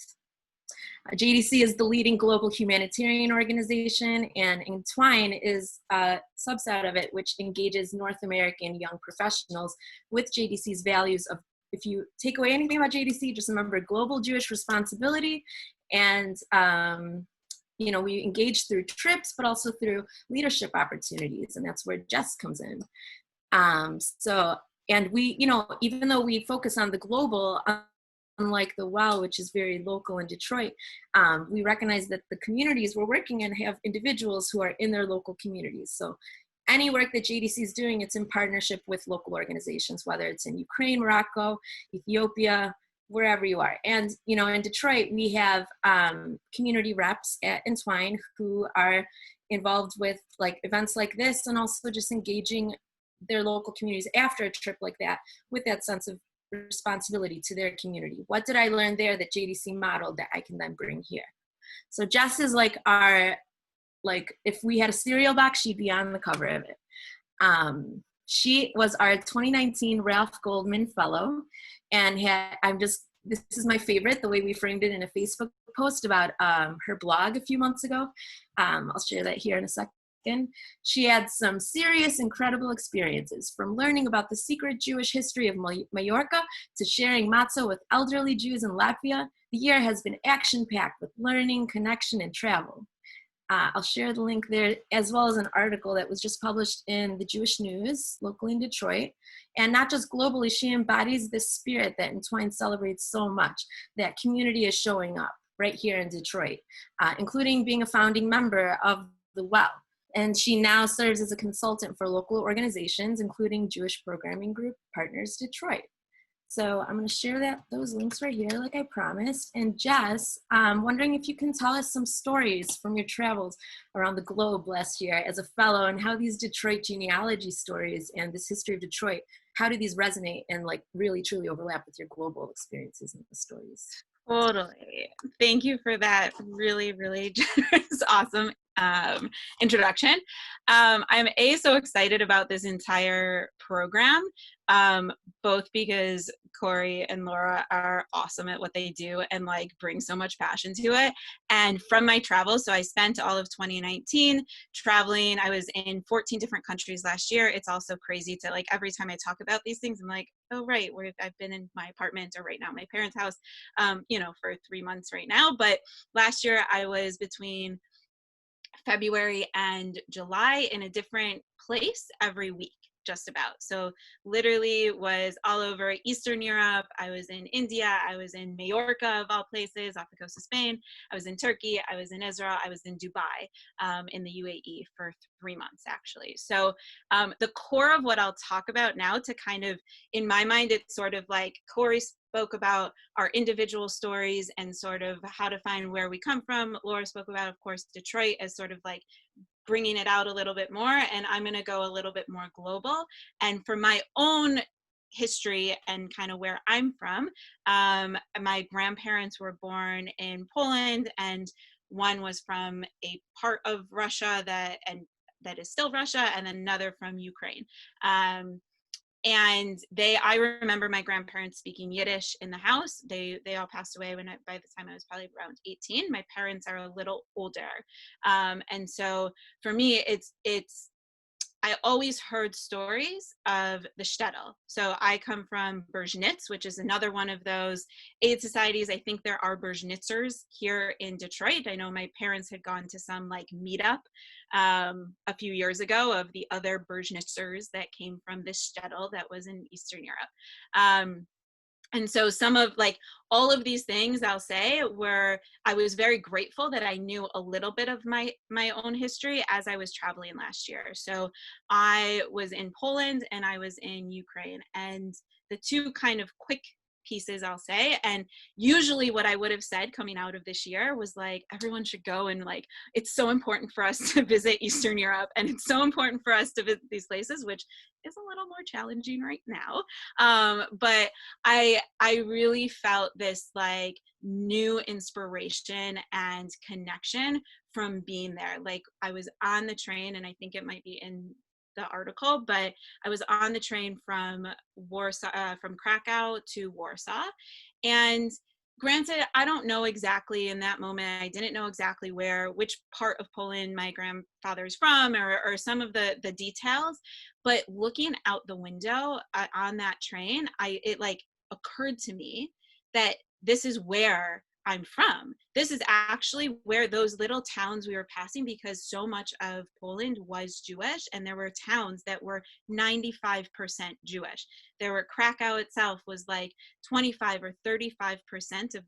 JDC is the leading global humanitarian organization, and Entwine is a subset of it, which engages North American young professionals with JDC's values of, if you take away anything about JDC, just remember global Jewish responsibility. And, we engage through trips, but also through leadership opportunities. And that's where Jess comes in. And we, even though we focus on the global, unlike the WELL, which is very local in Detroit, we recognize that the communities we're working in have individuals who are in their local communities. So any work that JDC is doing, it's in partnership with local organizations, whether it's in Ukraine, Morocco, Ethiopia, wherever you are. And, in Detroit, we have community reps at Entwine who are involved with like events like this, and also just engaging their local communities after a trip like that with that sense of responsibility to their community. What did I learn there that JDC modeled that I can then bring here? So Jess is like if we had a cereal box, she'd be on the cover of it. She was our 2019 Ralph Goldman Fellow, and this is my favorite, the way we framed it in a Facebook post about her blog a few months ago. I'll share that here in a second. She had some serious, incredible experiences, from learning about the secret Jewish history of Majorca to sharing matzah with elderly Jews in Latvia. The year has been action-packed with learning, connection, and travel. I'll share the link there, as well as an article that was just published in the Jewish News, locally in Detroit. And not just globally, she embodies this spirit that Entwine celebrates so much, that community is showing up right here in Detroit, including being a founding member of the WELL. And she now serves as a consultant for local organizations, including Jewish Programming Group Partners Detroit. So I'm going to share those links right here, like I promised. And Jess, I'm wondering if you can tell us some stories from your travels around the globe last year as a fellow, and how these Detroit genealogy stories and this history of Detroit, how do these resonate and like really truly overlap with your global experiences and the stories? Totally. Thank you for that really, really generous, awesome introduction. I'm so excited about this entire program, both because Corey and Laura are awesome at what they do and like bring so much passion to it. And from my travels, so I spent all of 2019 traveling. I was in 14 different countries last year. It's also crazy to like, every time I talk about these things, I'm like, oh, right, I've been in my apartment, or right now my parents' house, for 3 months right now. But last year I was between February and July in a different place every week, just about. So literally was all over Eastern Europe. I was in India. I was in Majorca, of all places, off the coast of Spain. I was in Turkey. I was in Israel. I was in Dubai, in the UAE for 3 months, actually. So the core of what I'll talk about now, to kind of, in my mind, it's sort of like Corey spoke about our individual stories and sort of how to find where we come from. Laura spoke about, of course, Detroit as sort of like bringing it out a little bit more, and I'm going to go a little bit more global. And for my own history and kind of where I'm from, my grandparents were born in Poland, and one was from a part of Russia that is still Russia, and another from Ukraine. And I remember my grandparents speaking Yiddish in the house. They all passed away by the time I was probably around 18. My parents are a little older. And so for me, I always heard stories of the shtetl. So I come from Bergenitz, which is another one of those aid societies. I think there are Bergenitzers here in Detroit. I know my parents had gone to some like meetup a few years ago of the other Bergenitzers that came from this shtetl that was in Eastern Europe. And so some of like all of these things I'll say I was very grateful that I knew a little bit of my own history as I was traveling last year. So I was in Poland and I was in Ukraine, and the two kind of quick pieces I'll say, and usually what I would have said coming out of this year was like, everyone should go, and like, it's so important for us to visit Eastern Europe, and it's so important for us to visit these places, which is a little more challenging right now. But I really felt this like new inspiration and connection from being there. Like I was on the train, and I think it might be in the article, but I was on the train from Warsaw, from Krakow to Warsaw. And granted, I don't know exactly in that moment, I didn't know exactly which part of Poland my grandfather is from, or some of the details, but looking out the window on that train, it like occurred to me that this is where I'm from. This is actually where those little towns we were passing, because so much of Poland was Jewish, and there were towns that were 95% Jewish. Krakow itself was like 25 or 35% of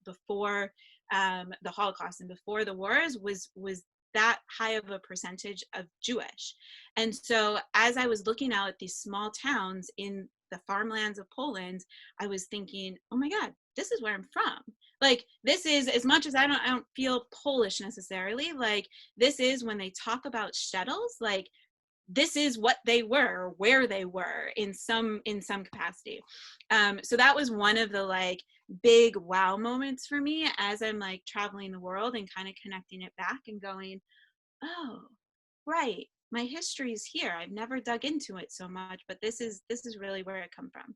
before the Holocaust and before the wars was that high of a percentage of Jewish. And so as I was looking out at these small towns in the farmlands of Poland, I was thinking, oh my God, this is where I'm from. Like, this is, as much as I don't feel Polish necessarily, like this is, when they talk about shtetls, like this is what they were, where they were in some capacity. So that was one of the like big wow moments for me as I'm like traveling the world and kind of connecting it back and going, oh, right, my history is here. I've never dug into it so much, but this is really where I come from.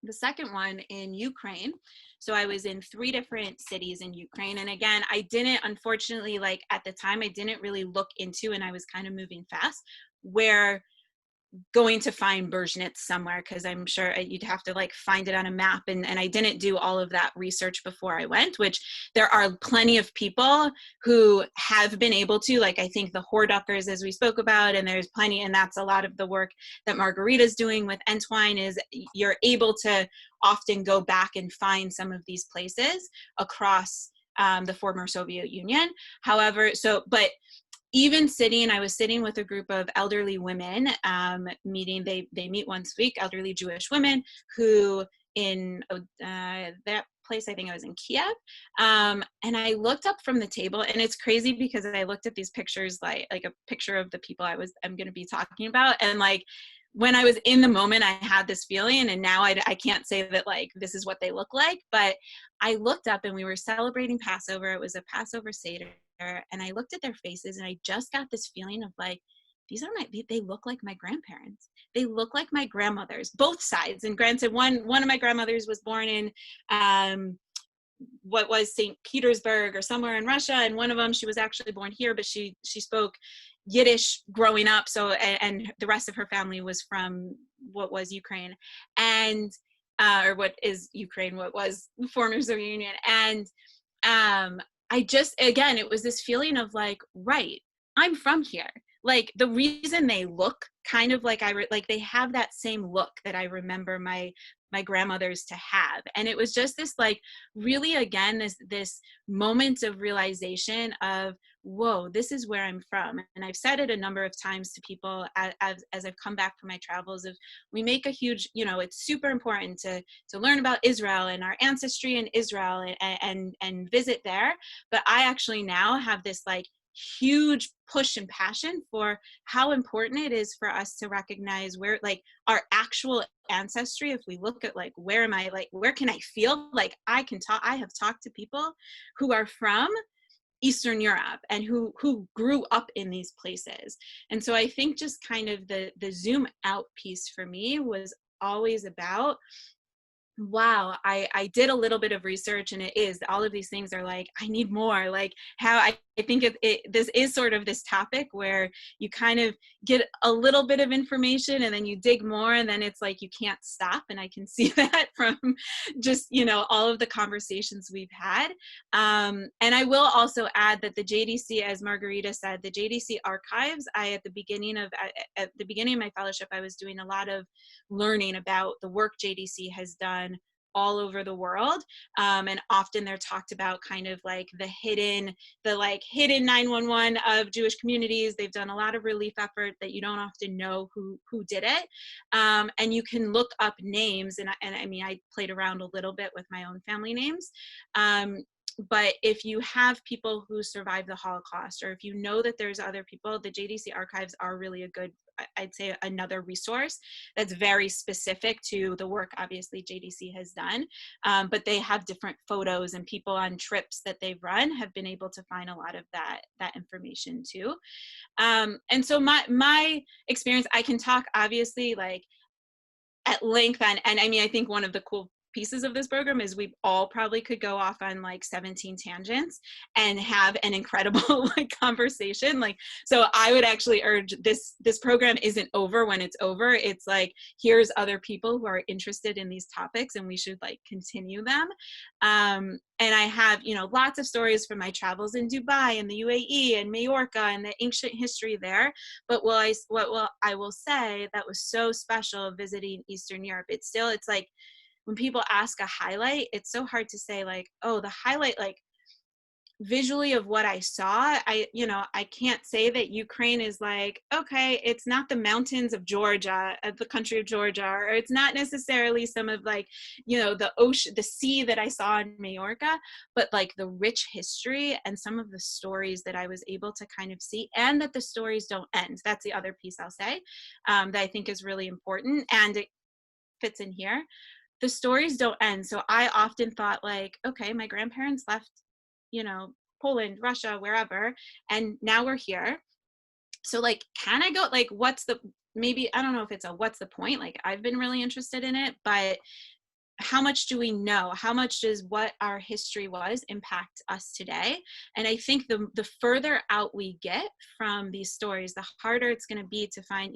The second one in Ukraine. So I was in 3 different cities in Ukraine. And again, I didn't, unfortunately, like at the time, I didn't really look into, and I was kind of moving fast, where going to find Bergenitz somewhere, because I'm sure you'd have to like find it on a map, and I didn't do all of that research before I went, which there are plenty of people who have been able to, like I think the Horduckers, as we spoke about, and there's plenty, and that's a lot of the work that Margarita's doing with Entwine, is you're able to often go back and find some of these places across the former Soviet Union. However, but even I was sitting with a group of elderly women, they meet once a week, elderly Jewish women who in that place. I think I was in Kiev. And I looked up from the table, and it's crazy because I looked at these pictures, like a picture of the people I'm going to be talking about. And like, when I was in the moment, I had this feeling, and now I can't say that like, this is what they look like, but I looked up and we were celebrating Passover. It was a Passover Seder. And I looked at their faces, and I just got this feeling of like, they look like my grandparents. They look like my grandmothers, both sides. And granted, one of my grandmothers was born in what was St. Petersburg or somewhere in Russia, and one of them, she was actually born here, but she spoke Yiddish growing up. So, and the rest of her family was from what was Ukraine, and or what is Ukraine, what was the former Soviet Union. And I just, again, it was this feeling of like, right, I'm from here. Like, the reason they look kind of like like they have that same look that I remember my grandmothers to have. And it was just this like, really, again, this moment of realization of, whoa, this is where I'm from. And I've said it a number of times to people as I've come back from my travels, of we make a huge, it's super important to learn about Israel and our ancestry in Israel and visit there. But I actually now have this like huge push and passion for how important it is for us to recognize where like our actual ancestry. If we look at like, where am I, like, where can I feel like I have talked to people who are from Eastern Europe and who grew up in these places. And so I think just kind of the zoom out piece for me was always about, wow, I did a little bit of research, and it is, all of these things are like, I need more. Like, how I think this is sort of this topic where you kind of get a little bit of information and then you dig more, and then it's like you can't stop. And I can see that from just, all of the conversations we've had. And I will also add that the JDC, as Margarita said, the JDC Archives, at the beginning of my fellowship, I was doing a lot of learning about the work JDC has done all over the world. And often they're talked about kind of like the hidden 911 of Jewish communities. They've done a lot of relief effort that you don't often know who did it. And you can look up names, and I mean, I played around a little bit with my own family names. But if you have people who survived the Holocaust, or if you know that there's other people, the JDC Archives are really a good, I'd say, another resource that's very specific to the work, obviously, JDC has done. But they have different photos, and people on trips that they've run have been able to find a lot of that information too. And so my experience, I can talk obviously like at length on, and I mean, I think one of the cool pieces of this program is we all probably could go off on like 17 tangents and have an incredible like conversation. Like, so I would actually urge this program isn't over when it's over. It's like, here's other people who are interested in these topics, and we should like continue them. And I have, lots of stories from my travels in Dubai and the UAE and Majorca and the ancient history there. But what I will say that was so special visiting Eastern Europe, it's like, when people ask a highlight, it's so hard to say like, oh, the highlight, like visually of what I saw, I can't say that Ukraine is like, okay, it's not the mountains of Georgia, the country of Georgia, or it's not necessarily some of like, the ocean, the sea that I saw in Majorca, but like the rich history and some of the stories that I was able to kind of see, and that the stories don't end. That's the other piece I'll say that I think is really important, and it fits in here. The stories don't end. So I often thought like, okay, my grandparents left, Poland, Russia, wherever, and now we're here. So like, can I go, like, what's the point? Like, I've been really interested in it, but how much do we know? How much does what our history was impact us today? And I think the further out we get from these stories, the harder it's going to be to find,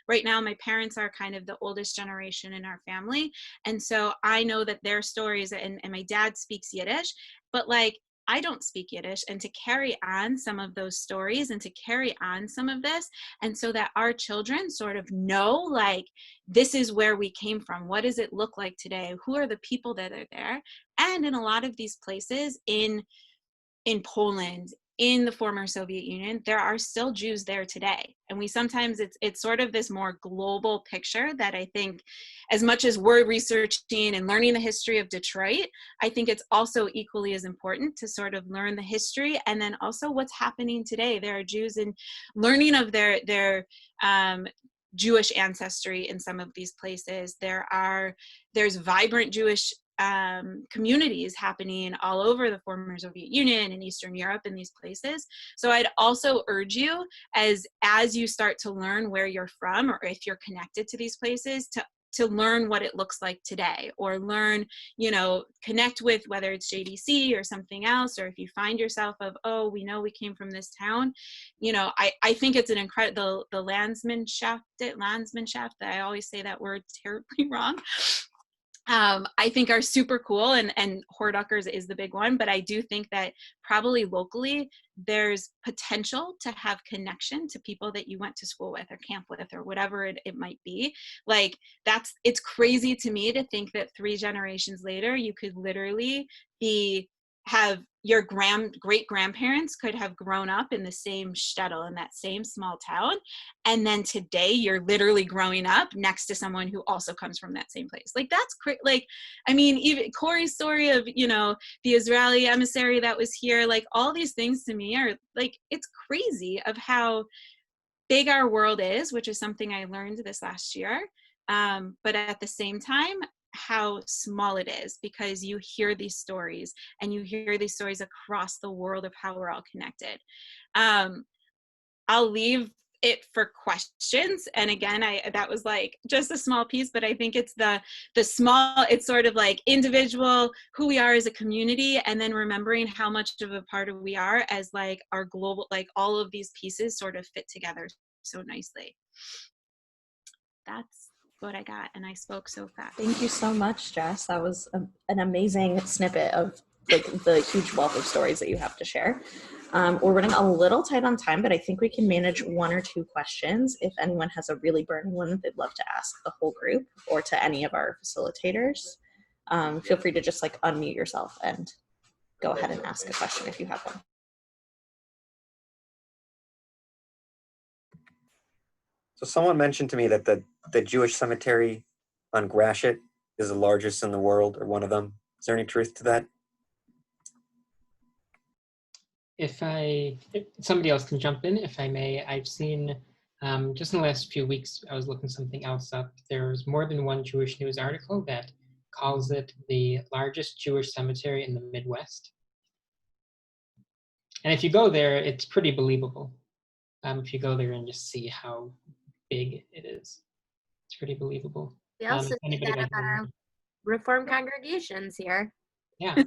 right now my parents are kind of the oldest generation in our family. And so I know that their stories, and my dad speaks Yiddish, but like, I don't speak Yiddish, and to carry on some of those stories and to carry on some of this, and so that our children sort of know, like, this is where we came from. What does it look like today? Who are the people that are there? And in a lot of these places in Poland, in the former Soviet Union, there are still Jews there today. And we sometimes, it's sort of this more global picture that I think, as much as we're researching and learning the history of Detroit, I think it's also equally as important to sort of learn the history and then also what's happening today. There are Jews, and learning of their Jewish ancestry in some of these places. There's vibrant Jewish communities happening all over the former Soviet Union and Eastern Europe and these places. So I'd also urge you, as you start to learn where you're from, or if you're connected to these places, to learn what it looks like today, or learn, connect with whether it's JDC or something else, or if you find yourself of, oh, we know we came from this town, I think it's an incredible, the Landsmannschaft, I always say that word terribly wrong, I think are super cool, and Horduckers is the big one, but I do think that probably locally there's potential to have connection to people that you went to school with or camp with or whatever it might be. Like it's crazy to me to think that 3 generations later you could literally have your great grandparents could have grown up in the same shtetl, in that same small town, and then today you're literally growing up next to someone who also comes from that same place. Like that's even Corey's story of the Israeli emissary that was here, like all these things to me are like, it's crazy of how big our world is, which is something I learned this last year, but at the same time how small it is, because you hear these stories and you hear these stories across the world of how we're all connected. I'll leave it for questions, and again, that was like just a small piece, but I think it's the small, it's sort of like individual, who we are as a community, and then remembering how much of a part of we are as like our global, like all of these pieces sort of fit together so nicely. That's what I got, and I spoke so fast. Thank you so much, Jess. That was an amazing snippet of like the huge wealth of stories that you have to share. We're running a little tight on time, but I think we can manage 1 or 2 questions. If anyone has a really burning one that they'd love to ask the whole group or to any of our facilitators, feel free to just like unmute yourself and go ahead and ask a question if you have one. So someone mentioned to me that the Jewish cemetery on Gratiot is the largest in the world, or one of them. Is there any truth to that? If somebody else can jump in, if I may, I've seen, just in the last few weeks, I was looking something else up. There's more than one Jewish news article that calls it the largest Jewish cemetery in the Midwest. And if you go there, it's pretty believable. If you go there and just see how big it is, it's pretty believable. We also see that about our Reformed congregations here. Yeah.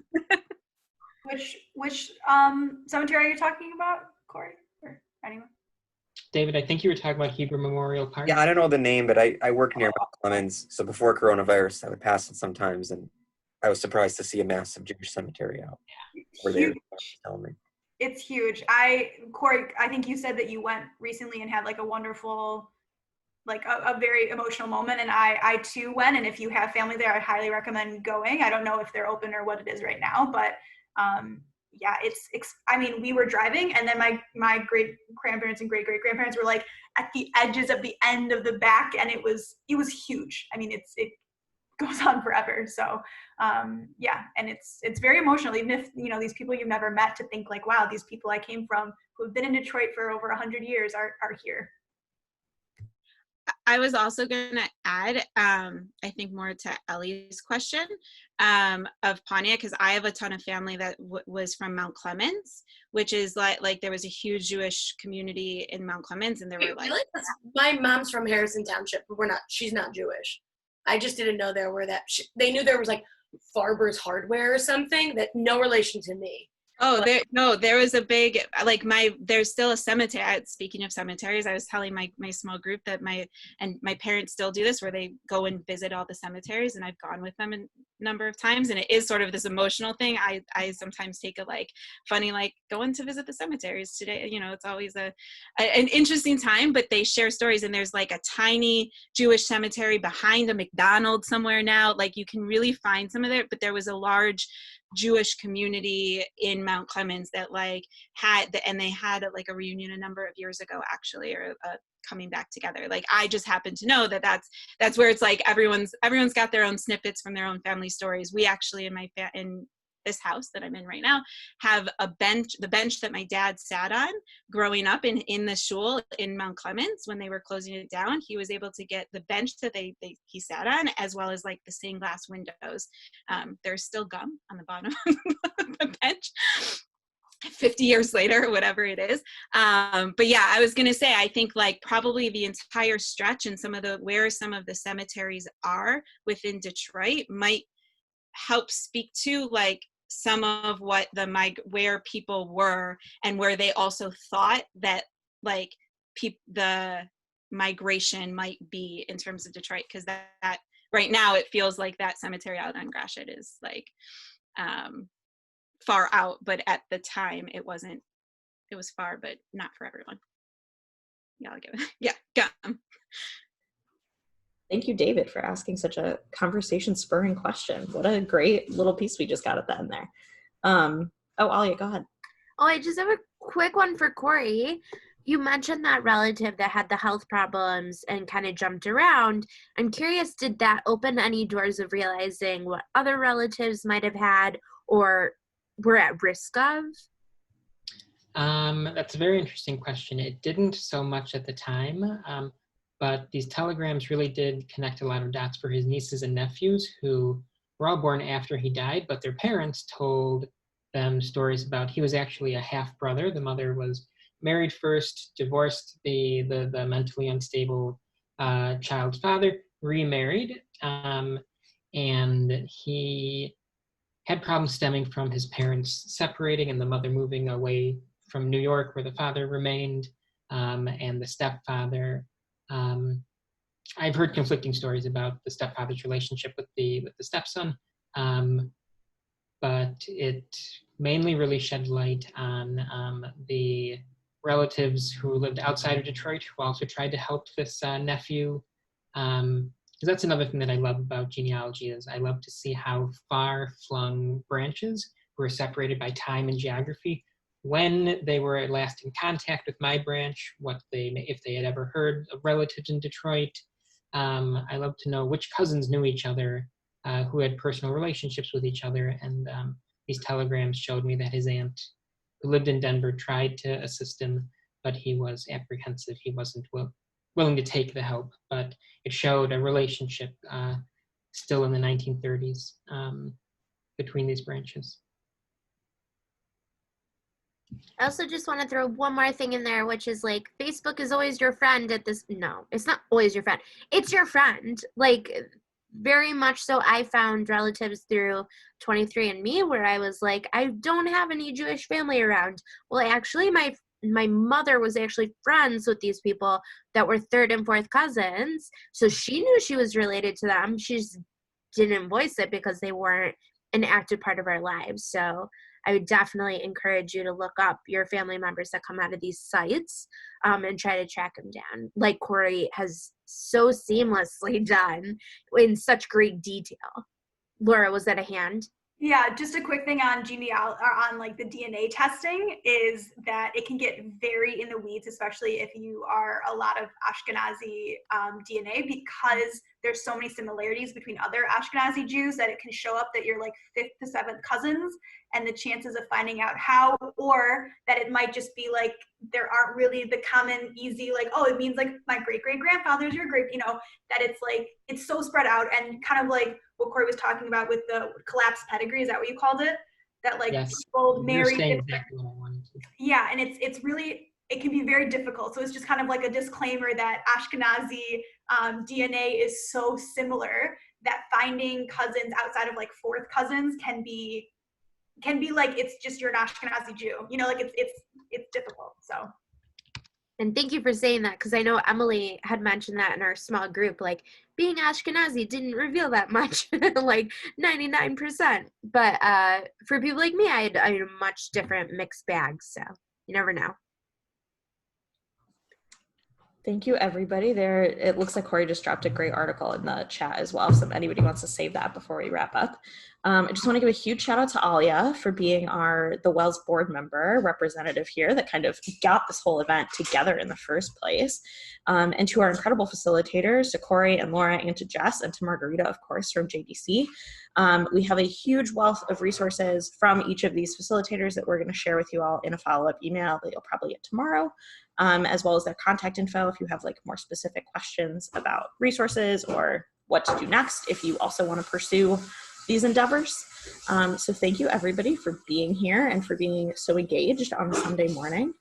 Which cemetery are you talking about, Corey, or anyone? David, I think you were talking about Hebrew Memorial Park. Yeah, I don't know the name, but I work near Mount Clemens, so before coronavirus, I would pass it sometimes, and I was surprised to see a massive Jewish cemetery out where they were telling me. It's huge. Corey, I think you said that you went recently and had like a wonderful, like a very emotional moment, and I too went, and if you have family there, I highly recommend going. I don't know if they're open or what it is right now, but yeah, we were driving, and then my great grandparents and great great grandparents were like at the edges of the end of the back, and it was huge. I mean, it goes on forever. So yeah, and it's very emotional, even if these people you've never met, to think like, wow, these people I came from who have been in Detroit for over 100 years are here. I was also going to add, I think more to Ellie's question of Pontiac, because I have a ton of family that was from Mount Clemens, which is like there was a huge Jewish community in Mount Clemens, and there were like, my mom's from Harrison Township, but she's not Jewish. I just didn't know there were they knew there was like Farber's Hardware or something, that no relation to me. Oh, there was a big, like there's still a cemetery. Speaking of cemeteries, I was telling my small group that my parents still do this, where they go and visit all the cemeteries, and I've gone with them a number of times, and it is sort of this emotional thing. I sometimes take a like funny, like going to visit the cemeteries today. It's always an interesting time, but they share stories, and there's like a tiny Jewish cemetery behind a McDonald's somewhere now. Like you can really find some of it, but there was a large Jewish community in Mount Clemens that like they had like a reunion a number of years ago actually, or coming back together. Like I just happen to know that that's where it's like everyone's got their own snippets from their own family stories. We actually in this house that I'm in right now have the bench that my dad sat on growing up in the shul in Mount Clemens when they were closing it down. He was able to get the bench that he sat on, as well as like the stained glass windows. There's still gum on the bottom of the bench 50 years later, whatever it is. But yeah, I was going to say, I think like probably the entire stretch and where some of the cemeteries are within Detroit might help speak to like some of what where people were, and where they also thought that like the migration might be in terms of Detroit, because that right now it feels like that cemetery out on Gratiot is like far out, but at the time it wasn't. It was far, but not for everyone. Yeah, I'll give it. Yeah, gum. Thank you, David, for asking such a conversation-spurring question. What a great little piece we just got at the end there. Alia, go ahead. Oh, I just have a quick one for Corey. You mentioned that relative that had the health problems and kind of jumped around. I'm curious, did that open any doors of realizing what other relatives might have had or were at risk of? That's a very interesting question. It didn't so much at the time. But these telegrams really did connect a lot of dots for his nieces and nephews, who were all born after he died, but their parents told them stories about he was actually a half-brother. The mother was married first, divorced the mentally unstable child's father, remarried, and he had problems stemming from his parents separating and the mother moving away from New York, where the father remained, and the stepfather. I've heard conflicting stories about the stepfather's relationship with the stepson, but it mainly really shed light on the relatives who lived outside of Detroit, who also tried to help this nephew. Because that's another thing that I love about genealogy, is I love to see how far-flung branches were separated by time and geography, when they were at last in contact with my branch, if they had ever heard of relatives in Detroit. I love to know which cousins knew each other, who had personal relationships with each other, and these telegrams showed me that his aunt, who lived in Denver, tried to assist him, but he was apprehensive. He wasn't willing to take the help, but it showed a relationship still in the 1930s between these branches. I also just want to throw one more thing in there, which is like, Facebook is always your friend at this. No, it's not always your friend. It's your friend. Like, very much so. I found relatives through 23andMe where I was like, I don't have any Jewish family around. Well, actually, my mother was actually friends with these people that were third and fourth cousins. So she knew she was related to them. She just didn't voice it because they weren't an active part of our lives. So I would definitely encourage you to look up your family members that come out of these sites and try to track them down, like Corey has so seamlessly done in such great detail. Laura, was that a hand? Yeah, just a quick thing on on like the DNA testing is that it can get very in the weeds, especially if you are a lot of Ashkenazi DNA, because there's so many similarities between other Ashkenazi Jews that it can show up that you're like 5th to 7th cousins, and the chances of finding out how, or that it might just be like there aren't really the common easy like, oh, it means like my great-great-grandfather's your great, that it's like it's so spread out, and kind of like what Corey was talking about with the collapsed pedigree. Is that what you called it? That like yes. People marry different. Exactly what I wanted to. Yeah, and it's really, it can be very difficult. So it's just kind of like a disclaimer that Ashkenazi DNA is so similar that finding cousins outside of like 4th cousins can be like, it's just you're an Ashkenazi Jew, like it's difficult. So. And thank you for saying that, because I know Emily had mentioned that in our small group, like being Ashkenazi didn't reveal that much, like 99%. But for people like me, I had a much different mixed bag, so you never know. Thank you, everybody. There, it looks like Corey just dropped a great article in the chat as well. So if anybody wants to save that before we wrap up. I just want to give a huge shout out to Alia for being the Wells board member representative here that kind of got this whole event together in the first place. And to our incredible facilitators, to Corey and Laura and to Jess and to Margarita, of course, from JDC. We have a huge wealth of resources from each of these facilitators that we're going to share with you all in a follow-up email that you'll probably get tomorrow, as well as their contact info if you have like more specific questions about resources or what to do next if you also want to pursue these endeavors. So thank you everybody for being here and for being so engaged on a Sunday morning.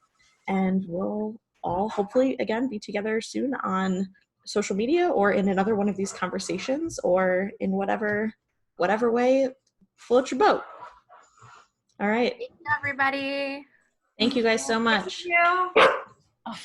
And we'll all hopefully again be together soon on social media or in another one of these conversations or in whatever way floats your boat. All right. Thank you, everybody. Thank you guys so much. Thank you.